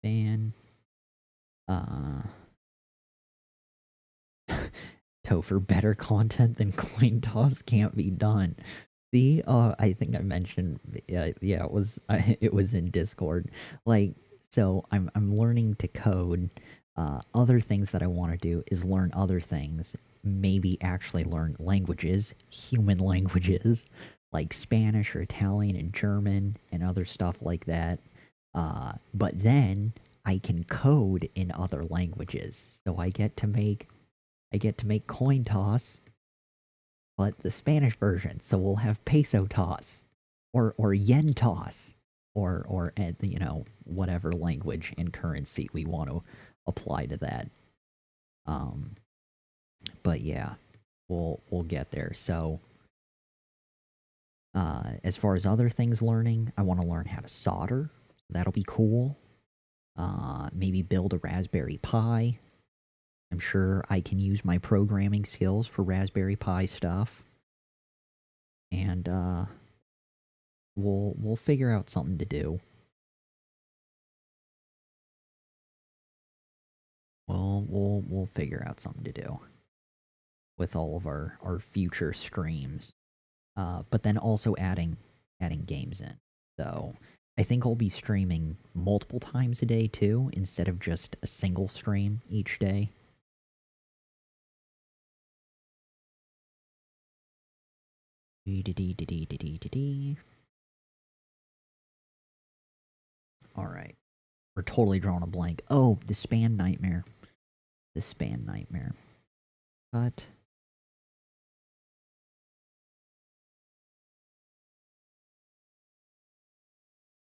Ban. Topher, better content than coin toss can't be done. See, I think I mentioned, yeah, it was in Discord. Like, so I'm learning to code. Other things that I want to do is learn other things. Maybe actually learn languages, human languages, like Spanish or Italian and German and other stuff like that. But then I can code in other languages, so I get to make coin toss, but the Spanish version. So we'll have peso toss, or yen toss, or you know, whatever language and currency we want to apply to that. But yeah, we'll get there. So as far as other things learning, I want to learn how to solder. That'll be cool. Maybe build a Raspberry Pi. I'm sure I can use my programming skills for Raspberry Pi stuff. And we'll figure out something to do. We'll figure out something to do with all of our future streams. But then also adding games in. So I think I'll be streaming multiple times a day too, instead of just a single stream each day. Alright. We're totally drawing a blank. Oh, the span nightmare. The span nightmare. Cut.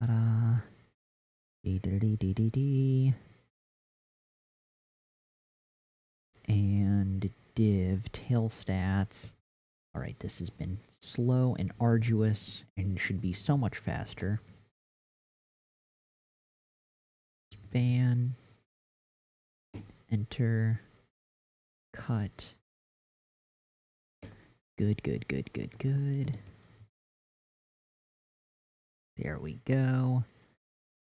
Ta-da. Dee-dee-dee-dee-dee. And div tail stats. Alright, this has been slow and arduous and should be so much faster. Span. Enter. Cut. Good, good, good, good, good. There we go.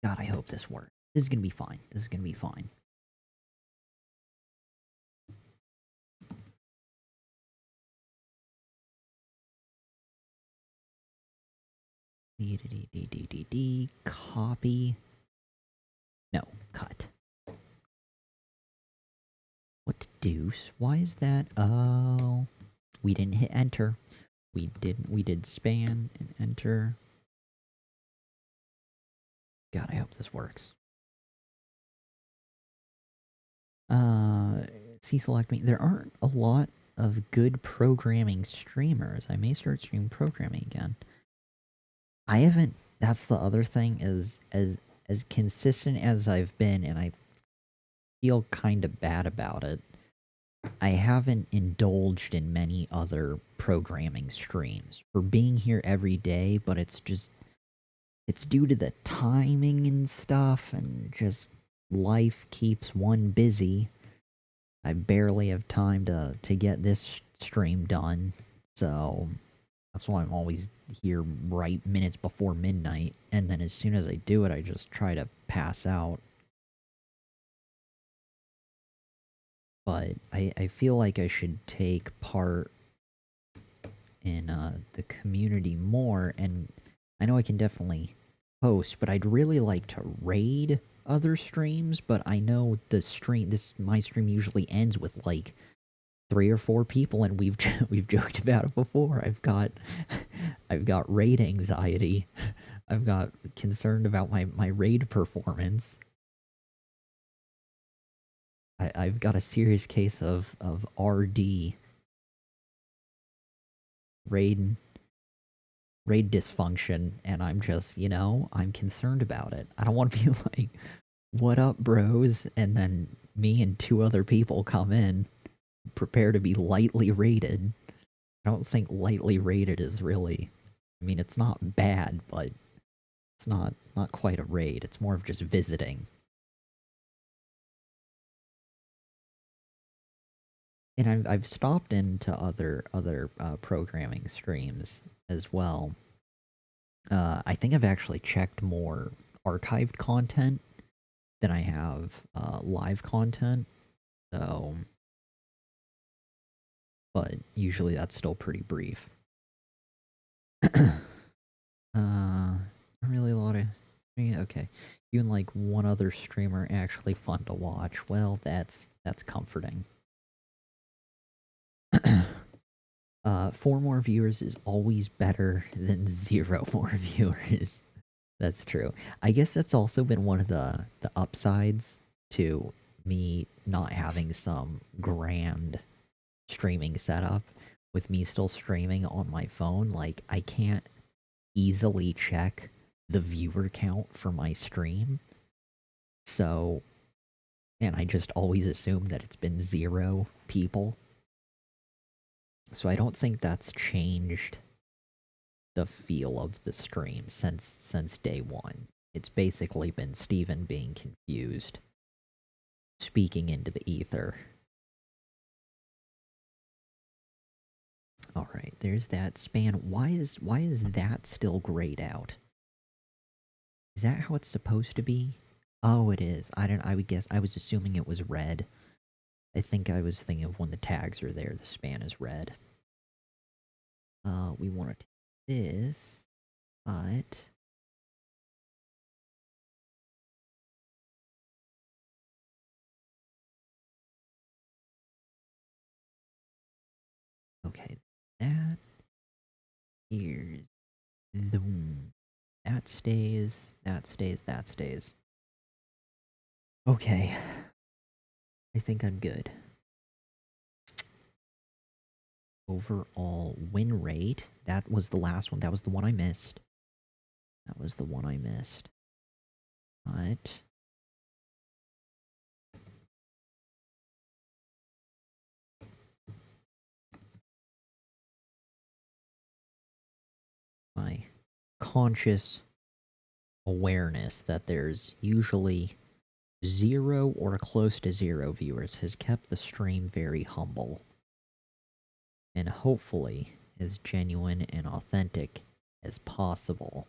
God, I hope this works. This is gonna be fine. This is gonna be fine. Copy. No, cut. What the deuce? Why is that? Oh, we didn't hit enter. We did span and enter. God, I hope this works. Uh, select me. There aren't a lot of good programming streamers. I may start streaming programming again. I haven't. That's the other thing is as consistent as I've been, and I feel kind of bad about it. I haven't indulged in many other programming streams for being here every day, but it's due to the timing and stuff, and just life keeps one busy. I barely have time to get this stream done, so that's why I'm always here right minutes before midnight, and then as soon as I do it, I just try to pass out. But I feel like I should take part in the community more, and I know I can definitely host, but I'd really like to raid other streams, but I know my stream usually ends with like 3 or 4 people, and we've joked about it before. I've got raid anxiety. I've got concerned about my raid performance. I've got a serious case of RD, raid raid dysfunction, and I'm just, I'm concerned about it. I don't want to be like, "What up, bros?" and then me and 2 other people come in, prepare to be lightly rated. I don't think lightly rated is really. I mean, it's not bad, but it's not quite a raid. It's more of just visiting. And I've stopped into other programming streams as well. I think I've actually checked more archived content than I have live content. So, but usually that's still pretty brief. Really a lot of. Okay, you and like one other streamer actually fun to watch. Well, that's comforting. 4 more viewers is always better than 0 more viewers. That's true. I guess that's also been one of the upsides to me not having some grand streaming setup. With me still streaming on my phone, like I can't easily check the viewer count for my stream. So, and I just always assume that it's been 0 people. So I don't think that's changed the feel of the stream since day one. It's basically been Steven being confused, speaking into the ether. All right, there's that span. Why is that still grayed out? Is that how it's supposed to be? Oh, it is. I would guess. I was assuming it was red. I think I was thinking of when the tags are there, the span is red. We want to take this, but okay, that here's the that stays, that stays, that stays. Okay, I think I'm good. Overall win rate. That was the last one. That was the one I missed. That was the one I missed. But my conscious awareness that there's usually 0 or close to 0 viewers has kept the stream very humble. And hopefully as genuine and authentic as possible.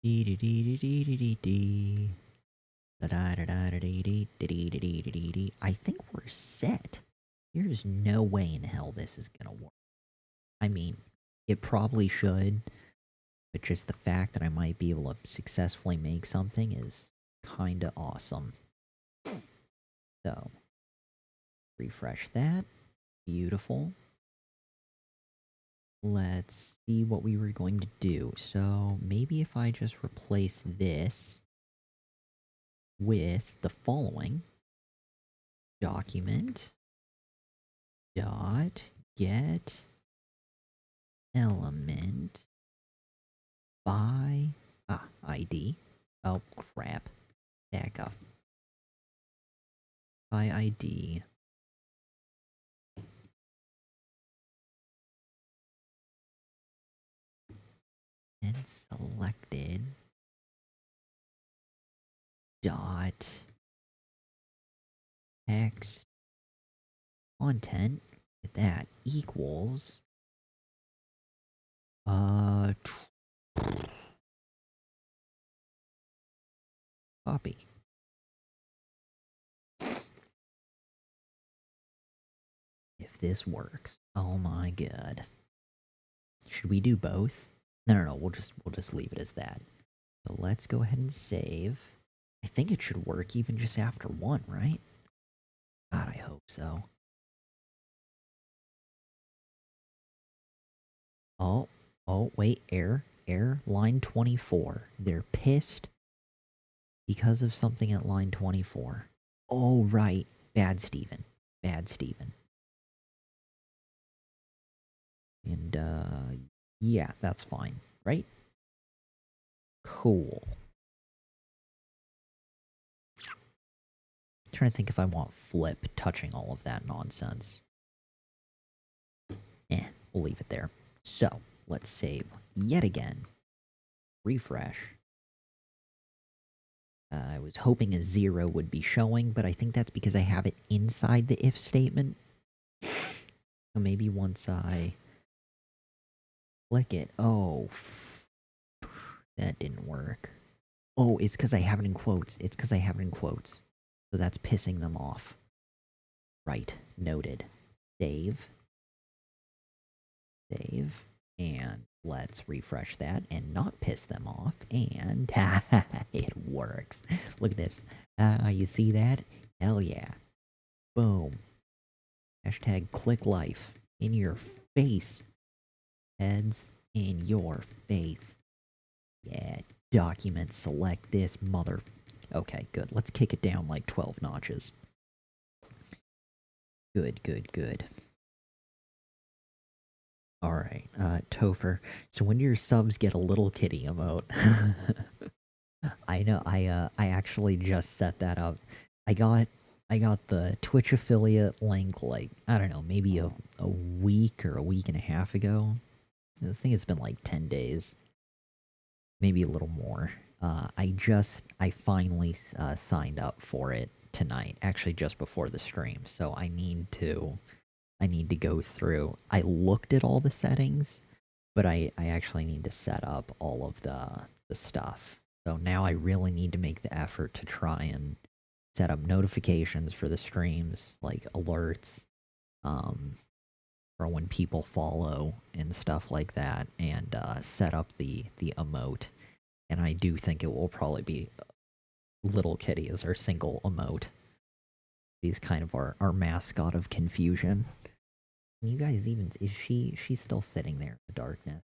I think we're set. There's no way in hell this is gonna work. I mean, it probably should, but just the fact that I might be able to successfully make something is kinda awesome. So, refresh that. Beautiful. let's see what we were going to do. So maybe if I just replace this with the following document dot get element by ID. Oh crap. Back up. By ID. And selected dot text content that equals copy. If this works. Oh my god. Should we do both? No, we'll just leave it as that. So let's go ahead and save. I think it should work even just after one, right? God, I hope so. Oh, wait, error, line 24. They're pissed because of something at line 24. Oh, right. Bad Steven. And, yeah, that's fine, right? Cool. Trying to think if I want Flip touching all of that nonsense. We'll leave it there. So, let's save yet again. Refresh. I was hoping a 0 would be showing, but I think that's because I have it inside the if statement. So maybe once I click it. Oh, that didn't work. Oh, it's because I have it in quotes. So that's pissing them off. Right. Noted. Save. And let's refresh that and not piss them off. And it works. Look at this. You see that? Hell yeah. Boom. Hashtag click life. In your face. Heads in your face. Yeah. Document select this mother. Okay, good. Let's kick it down like 12 notches. Good. Alright, Topher. So when do your subs get a little kitty emote? I know, I actually just set that up. I got the Twitch affiliate link, like, I don't know, maybe a week or a week and a half ago. I think it's been like 10 days. Maybe a little more. I finally signed up for it tonight, actually just before the stream, so I need to go through. I looked at all the settings, but I actually need to set up all of the stuff. So now I really need to make the effort to try and set up notifications for the streams, like alerts, for when people follow and stuff like that, and set up the emote. And I do think it will probably be Little Kitty as our single emote. He's kind of our mascot of confusion. Can you guys even... She's still sitting there in the darkness.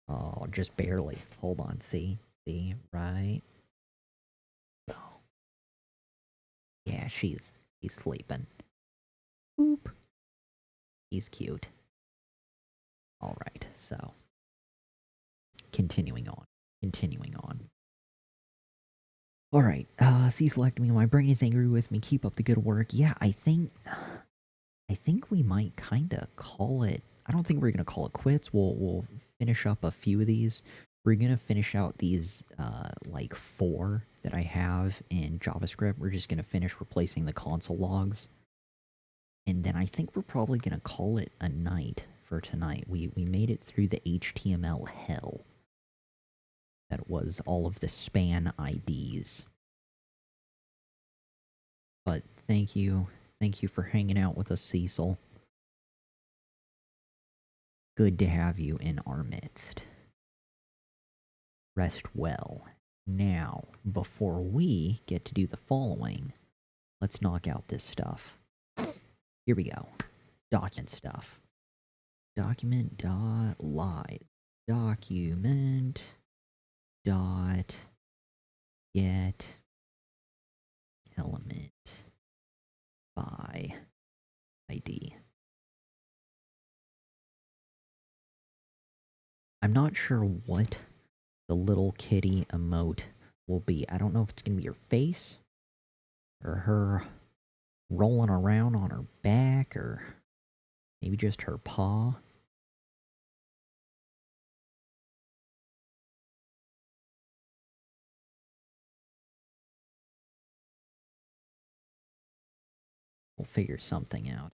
Oh, just barely. Hold on, see? Right? Oh. Yeah, he's sleeping. Boop. He's cute. Alright, so... Continuing on. Alright, C-select me. My brain is angry with me. Keep up the good work. Yeah, I think we might kinda call it... I don't think we're gonna call it quits. We'll finish up a few of these. We're gonna finish out these, like 4 that I have in JavaScript. We're just gonna finish replacing the console logs. And then I think we're probably gonna call it a night for tonight. We made it through the HTML hell. That was all of the span IDs. But thank you for hanging out with us, Cecil. Good to have you in our midst. Rest well. Now, before we get to do the following, let's knock out this stuff. Here we go. Document stuff. Document dot live. Document dot get element by ID. I'm not sure what the little kitty emote will be. I don't know if it's gonna be her face or her rolling around on her back or maybe just her paw. We'll figure something out.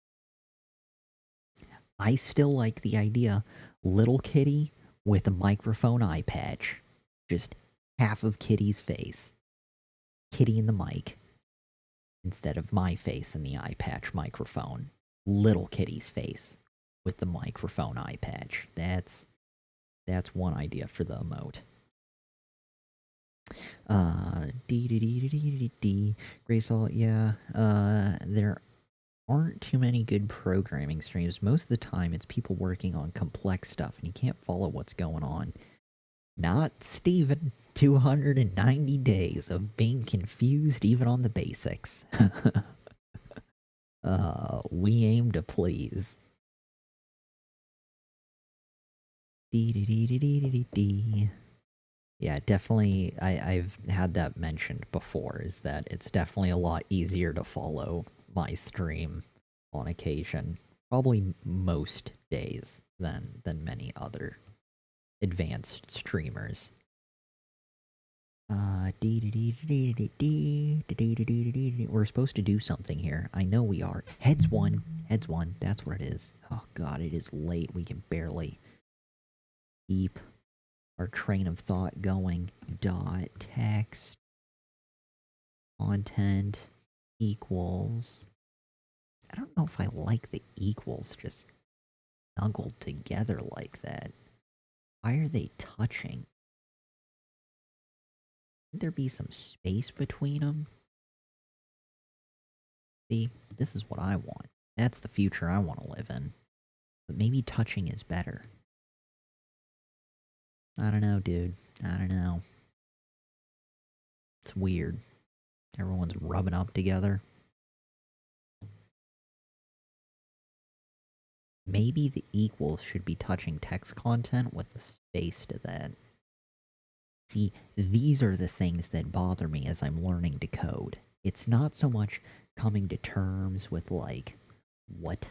I still like the idea little kitty with a microphone eye patch. Just half of Kitty's face. Kitty in the mic. Instead of my face in the eye patch microphone. Little Kitty's face with the microphone eye patch. That's one idea for the emote. Graysall, yeah. There aren't too many good programming streams. Most of the time, it's people working on complex stuff, and you can't follow what's going on. Not Steven. 290 days of being confused even on the basics. We aim to please. Yeah, definitely. I've had that mentioned before, is that it's definitely a lot easier to follow my stream on occasion. Probably most days than many other advanced streamers. We're supposed to do something here. I know we are. Heads one. Heads one. That's what it is. Oh god, it is late. We can barely keep our train of thought going. Dot text content equals. I don't know if I like the equals just snuggled together like that. Why are they touching? Would there be some space between them? See, this is what I want. That's the future I want to live in. But maybe touching is better. I don't know, dude. I don't know. It's weird. Everyone's rubbing up together. Maybe the equals should be touching text content with a space to that. See, these are the things that bother me as I'm learning to code. It's not so much coming to terms with, like, what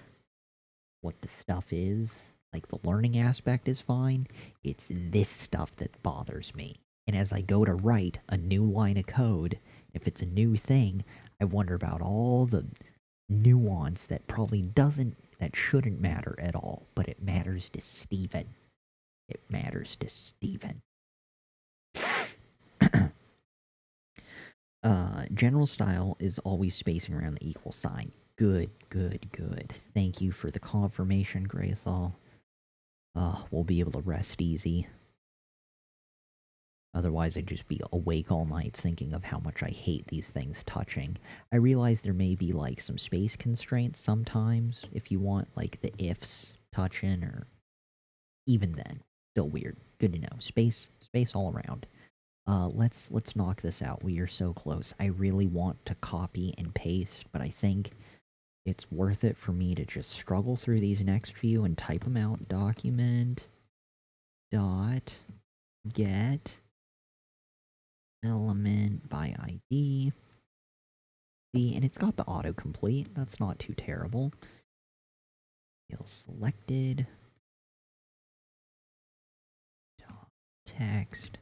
the stuff is. Like, the learning aspect is fine. It's this stuff that bothers me. And as I go to write a new line of code, if it's a new thing, I wonder about all the nuance that shouldn't matter at all, but it matters to Steven. It matters to Steven. General style is always spacing around the equal sign. Good, good, good. Thank you for the confirmation, Graysall. We'll be able to rest easy. Otherwise, I'd just be awake all night thinking of how much I hate these things touching. I realize there may be, like, some space constraints sometimes, if you want, like, the ifs touching, or even then. Still weird. Good to know. Space all around. Let's knock this out. We are so close. I really want to copy and paste, but I think it's worth it for me to just struggle through these next few and type them out. Document dot get element by ID. See, and it's got the autocomplete. That's not too terrible. Field selected. Text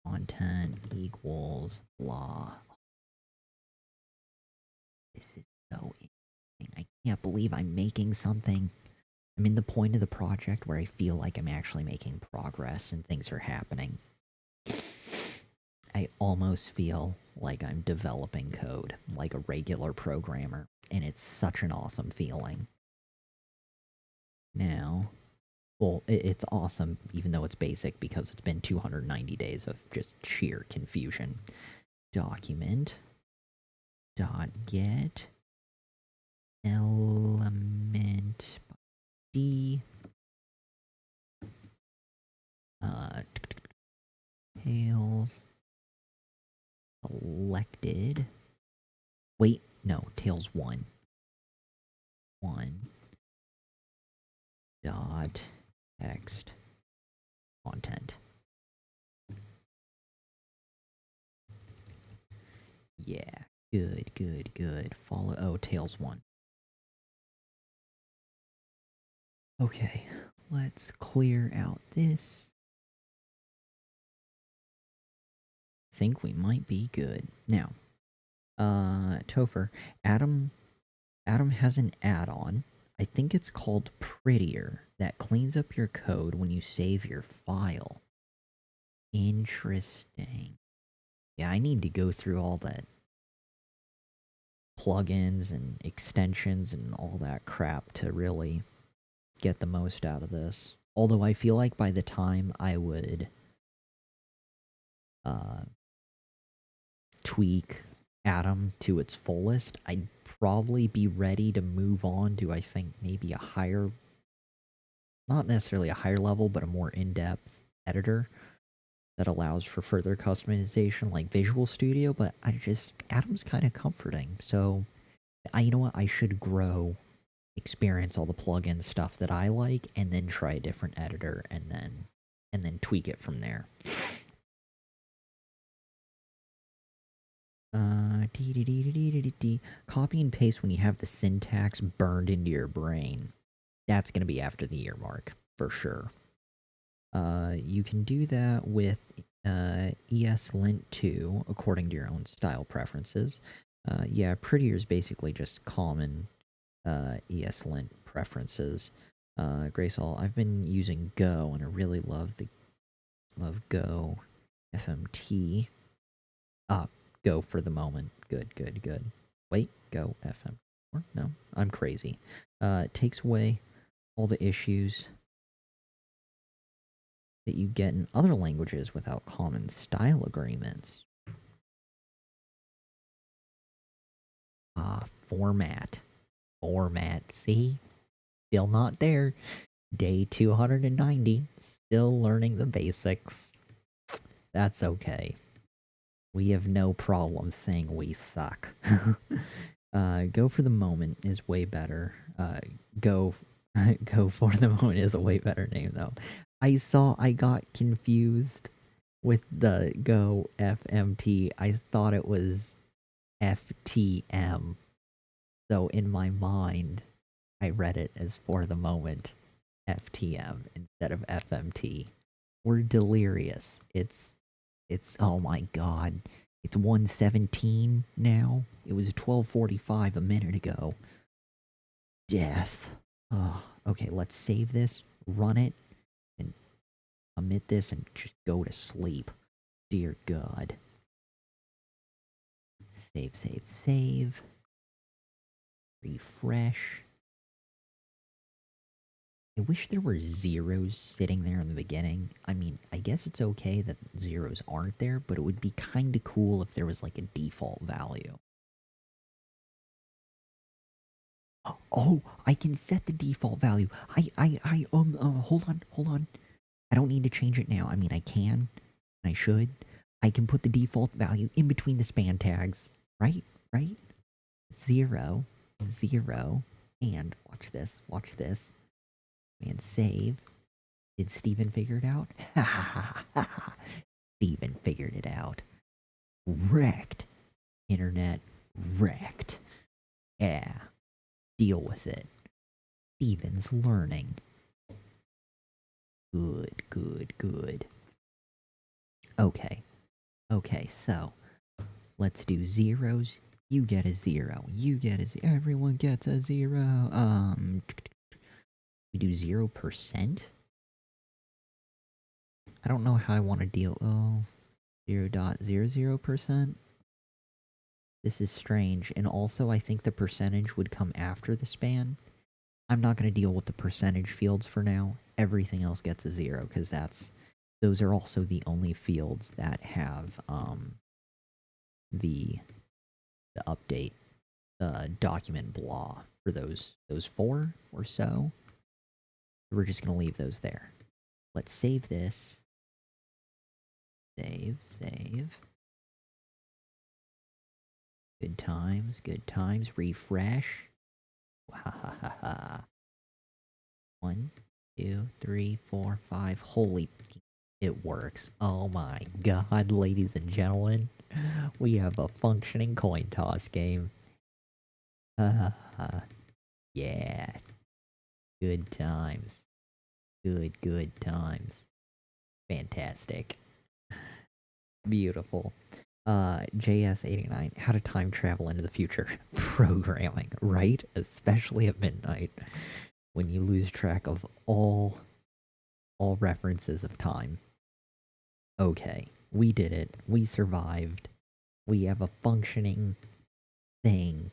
content equals blah. This is so interesting. I can't believe I'm making something. I'm in the point of the project where I feel like I'm actually making progress and things are happening. I almost feel like I'm developing code, like a regular programmer, and it's such an awesome feeling. Now, well, it's awesome, even though it's basic, because it's been 290 days of just sheer confusion. Document dot get element D no, Tails 1. 1 dot text content. Yeah, good, good, good. Follow, oh, Tails 1. Okay, let's clear out this. Think we might be good. Now, Topher, Adam has an add-on. I think it's called Prettier that cleans up your code when you save your file. Interesting. Yeah, I need to go through all that plugins and extensions and all that crap to really get the most out of this. Although I feel like by the time I would tweak Atom to its fullest, I'd probably be ready to move on to, I think, maybe a higher, not necessarily a higher level, but a more in-depth editor that allows for further customization like Visual Studio. But Atom's kind of comforting. So, you know what, I should experience all the plugin stuff that I like, and then try a different editor, and then tweak it from there. Copy and paste when you have the syntax burned into your brain. That's going to be after the year mark, for sure. You can do that with ESLint2, according to your own style preferences. Yeah, Prettier is basically just common ESLint preferences. Gracehall, I've been using Go, and I really love Go FMT. Go for the moment. Good, good, good. Wait, Go FM. No, I'm crazy. It takes away all the issues that you get in other languages without common style agreements. Format. Format, see? Still not there. Day 290. Still learning the basics. That's okay. We have no problem saying we suck. Go for the moment is way better. Go for the moment is a way better name though. I got confused with the Go FMT. I thought it was FTM. So in my mind, I read it as for the moment FTM instead of FMT. We're delirious. It's oh my god. It's 1:17 now. It was 12:45 a minute ago. Death. Oh, okay, let's save this, run it, and omit this and just go to sleep. Dear God. Save, save, save. Refresh. I wish there were zeros sitting there in the beginning. I mean, I guess it's okay that zeros aren't there, but it would be kind of cool if there was like a default value. Oh, I can set the default value. Hold on. I don't need to change it now. I mean, I can. I should. I can put the default value in between the span tags. Right? 0, 0, and watch this. And save. Did Steven figure it out? Ha ha ha. Steven figured it out. Wrecked. Internet wrecked. Yeah. Deal with it. Steven's learning. Good, good, good. Okay. Okay, so let's do zeros. You get a 0. You get a 0. Everyone gets a 0. We do 0%? I don't know how I want to deal. Oh, 0.00%? This is strange. And also, I think the percentage would come after the span. I'm not going to deal with the percentage fields for now. Everything else gets a 0, because those are also the only fields that have the update document blah for those 4 or so. We're just going to leave those there. Let's save this. Save. Good times, good times. Refresh. Ha ha ha ha. 1, 2, 3, 4, 5. Holy. It works. Oh my god, ladies and gentlemen. We have a functioning coin toss game. Yeah. Good times. Good times. Fantastic. Beautiful. JS89, how to time travel into the future. Programming, right? Especially at midnight, when you lose track of all references of time. Okay, we did it. We survived. We have a functioning thing,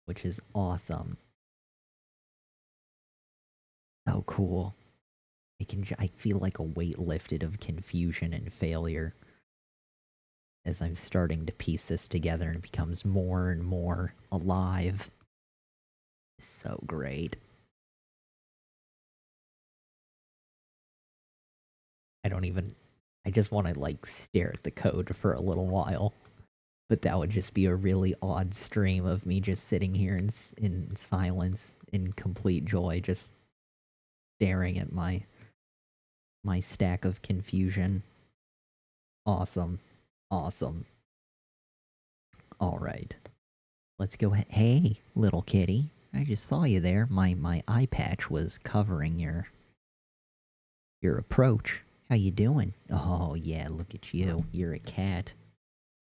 which is awesome. So cool. I feel like a weight lifted of confusion and failure as I'm starting to piece this together and it becomes more and more alive. So great. I just want to like stare at the code for a little while. But that would just be a really odd stream of me just sitting here in silence, in complete joy, just staring at my stack of confusion. Awesome. Awesome. Alright. Let's go ahead. Hey, little kitty. I just saw you there. My eye patch was covering your approach. How you doing? Oh yeah, look at you. You're a cat.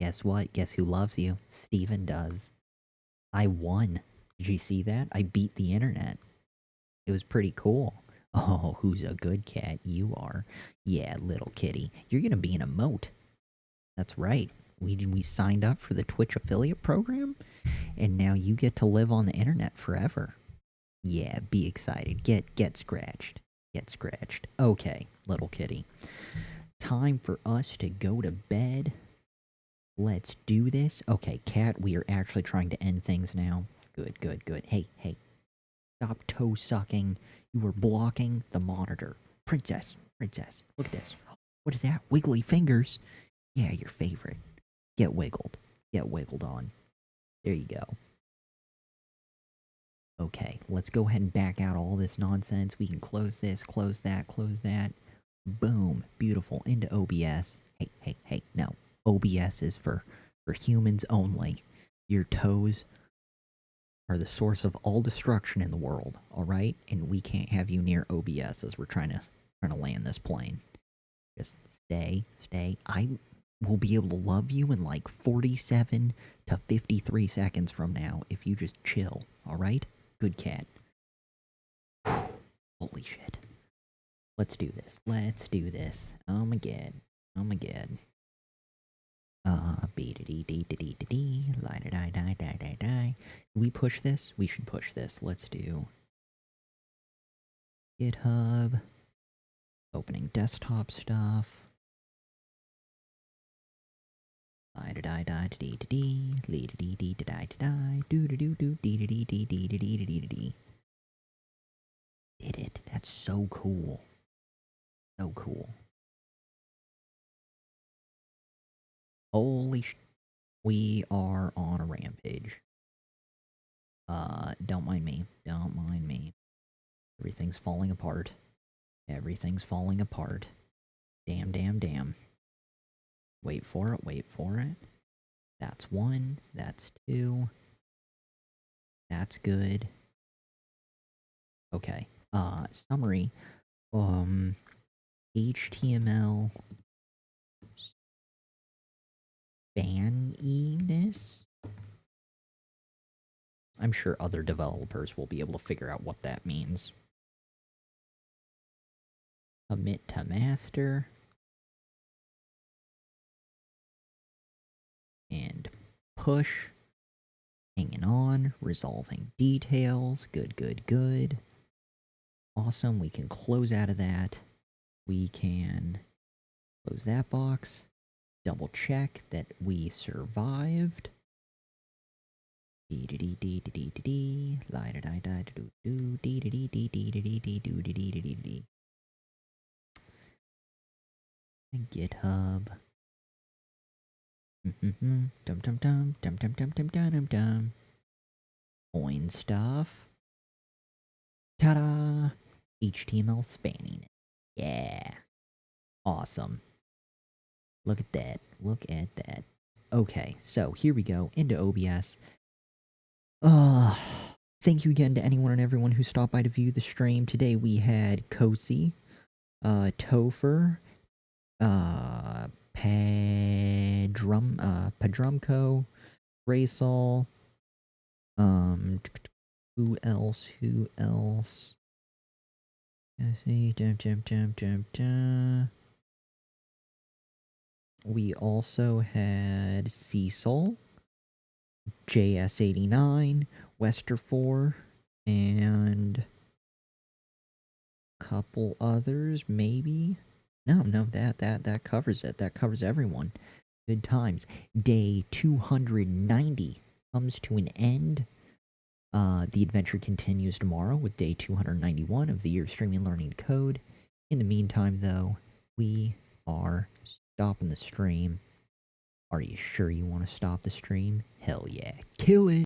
Guess what? Guess who loves you? Steven does. I won. Did you see that? I beat the internet. It was pretty cool. Oh, who's a good cat? You are. Yeah, little kitty. You're gonna be an emote. That's right. We signed up for the Twitch affiliate program, and now you get to live on the internet forever. Yeah, be excited. Get scratched. Get scratched. Okay, little kitty. Time for us to go to bed. Let's do this. Okay, cat, we are actually trying to end things now. Good, good, good. Hey, hey. Stop toe sucking. You are blocking the monitor. Princess, princess, look at this. What is that? Wiggly fingers. Yeah, your favorite. Get wiggled. Get wiggled on. There you go. Okay, let's go ahead and back out all this nonsense. We can close this, close that, close that. Boom. Beautiful. Into OBS. Hey, hey, hey, no. OBS is for humans only. Your toes are the source of all destruction in the world, alright? And we can't have you near OBS as we're trying to land this plane. Just stay. I will be able to love you in like 47 to 53 seconds from now if you just chill, alright? Good cat. Holy shit. Let's do this. Let's do this. Oh my god. Oh my god. Be-da-dee-dee-dee-dee-dee-dee. Lie-da-die-die-die-die-die. We push this? We should push this. Let's do GitHub. Opening desktop stuff. Lie-da-die-die-dee-dee-dee. Lee-da-dee-dee-da-die-da-die. Do-da-doo-doo-dee-da-dee-dee-dee-dee-dee-dee. Did it. That's so cool. So cool. Holy sh... We are on a rampage. Don't mind me. Don't mind me. Everything's falling apart. Everything's falling apart. Damn, damn, damn. Wait for it, wait for it. That's one. That's two. That's good. Okay. Summary. HTML spanniness? I'm sure other developers will be able to figure out what that means. Commit to master. And push. Hanging on. Resolving details. Good, good, good. Awesome. We can close out of that. We can close that box. Double check that we survived. Dee-dee-dee-dee-dee-dee-dee. Lie-da-die-die-do-do. Dee-dee-dee-dee-dee-dee-dee-dee-dee-dee-dee. GitHub. Dum dum dum dum dum dum dum dum dum dum. Coin stuff. Ta-da! HTML spanning. Yeah. Awesome. Look at that. Look at that. Okay, so here we go into OBS. Uh, thank you again to anyone and everyone who stopped by to view the stream. Today we had Kosi, Topher, Padrumco, Raysol, who else? Who else? Let's see, we also had Cecil, JS89, Wester4, and a couple others, maybe? No, that covers it. That covers everyone. Good times. Day 290 comes to an end. The adventure continues tomorrow with day 291 of the year of streaming learning code. In the meantime, though, we are stopping the stream. Are you sure you want to stop the stream? Hell yeah. Kill it!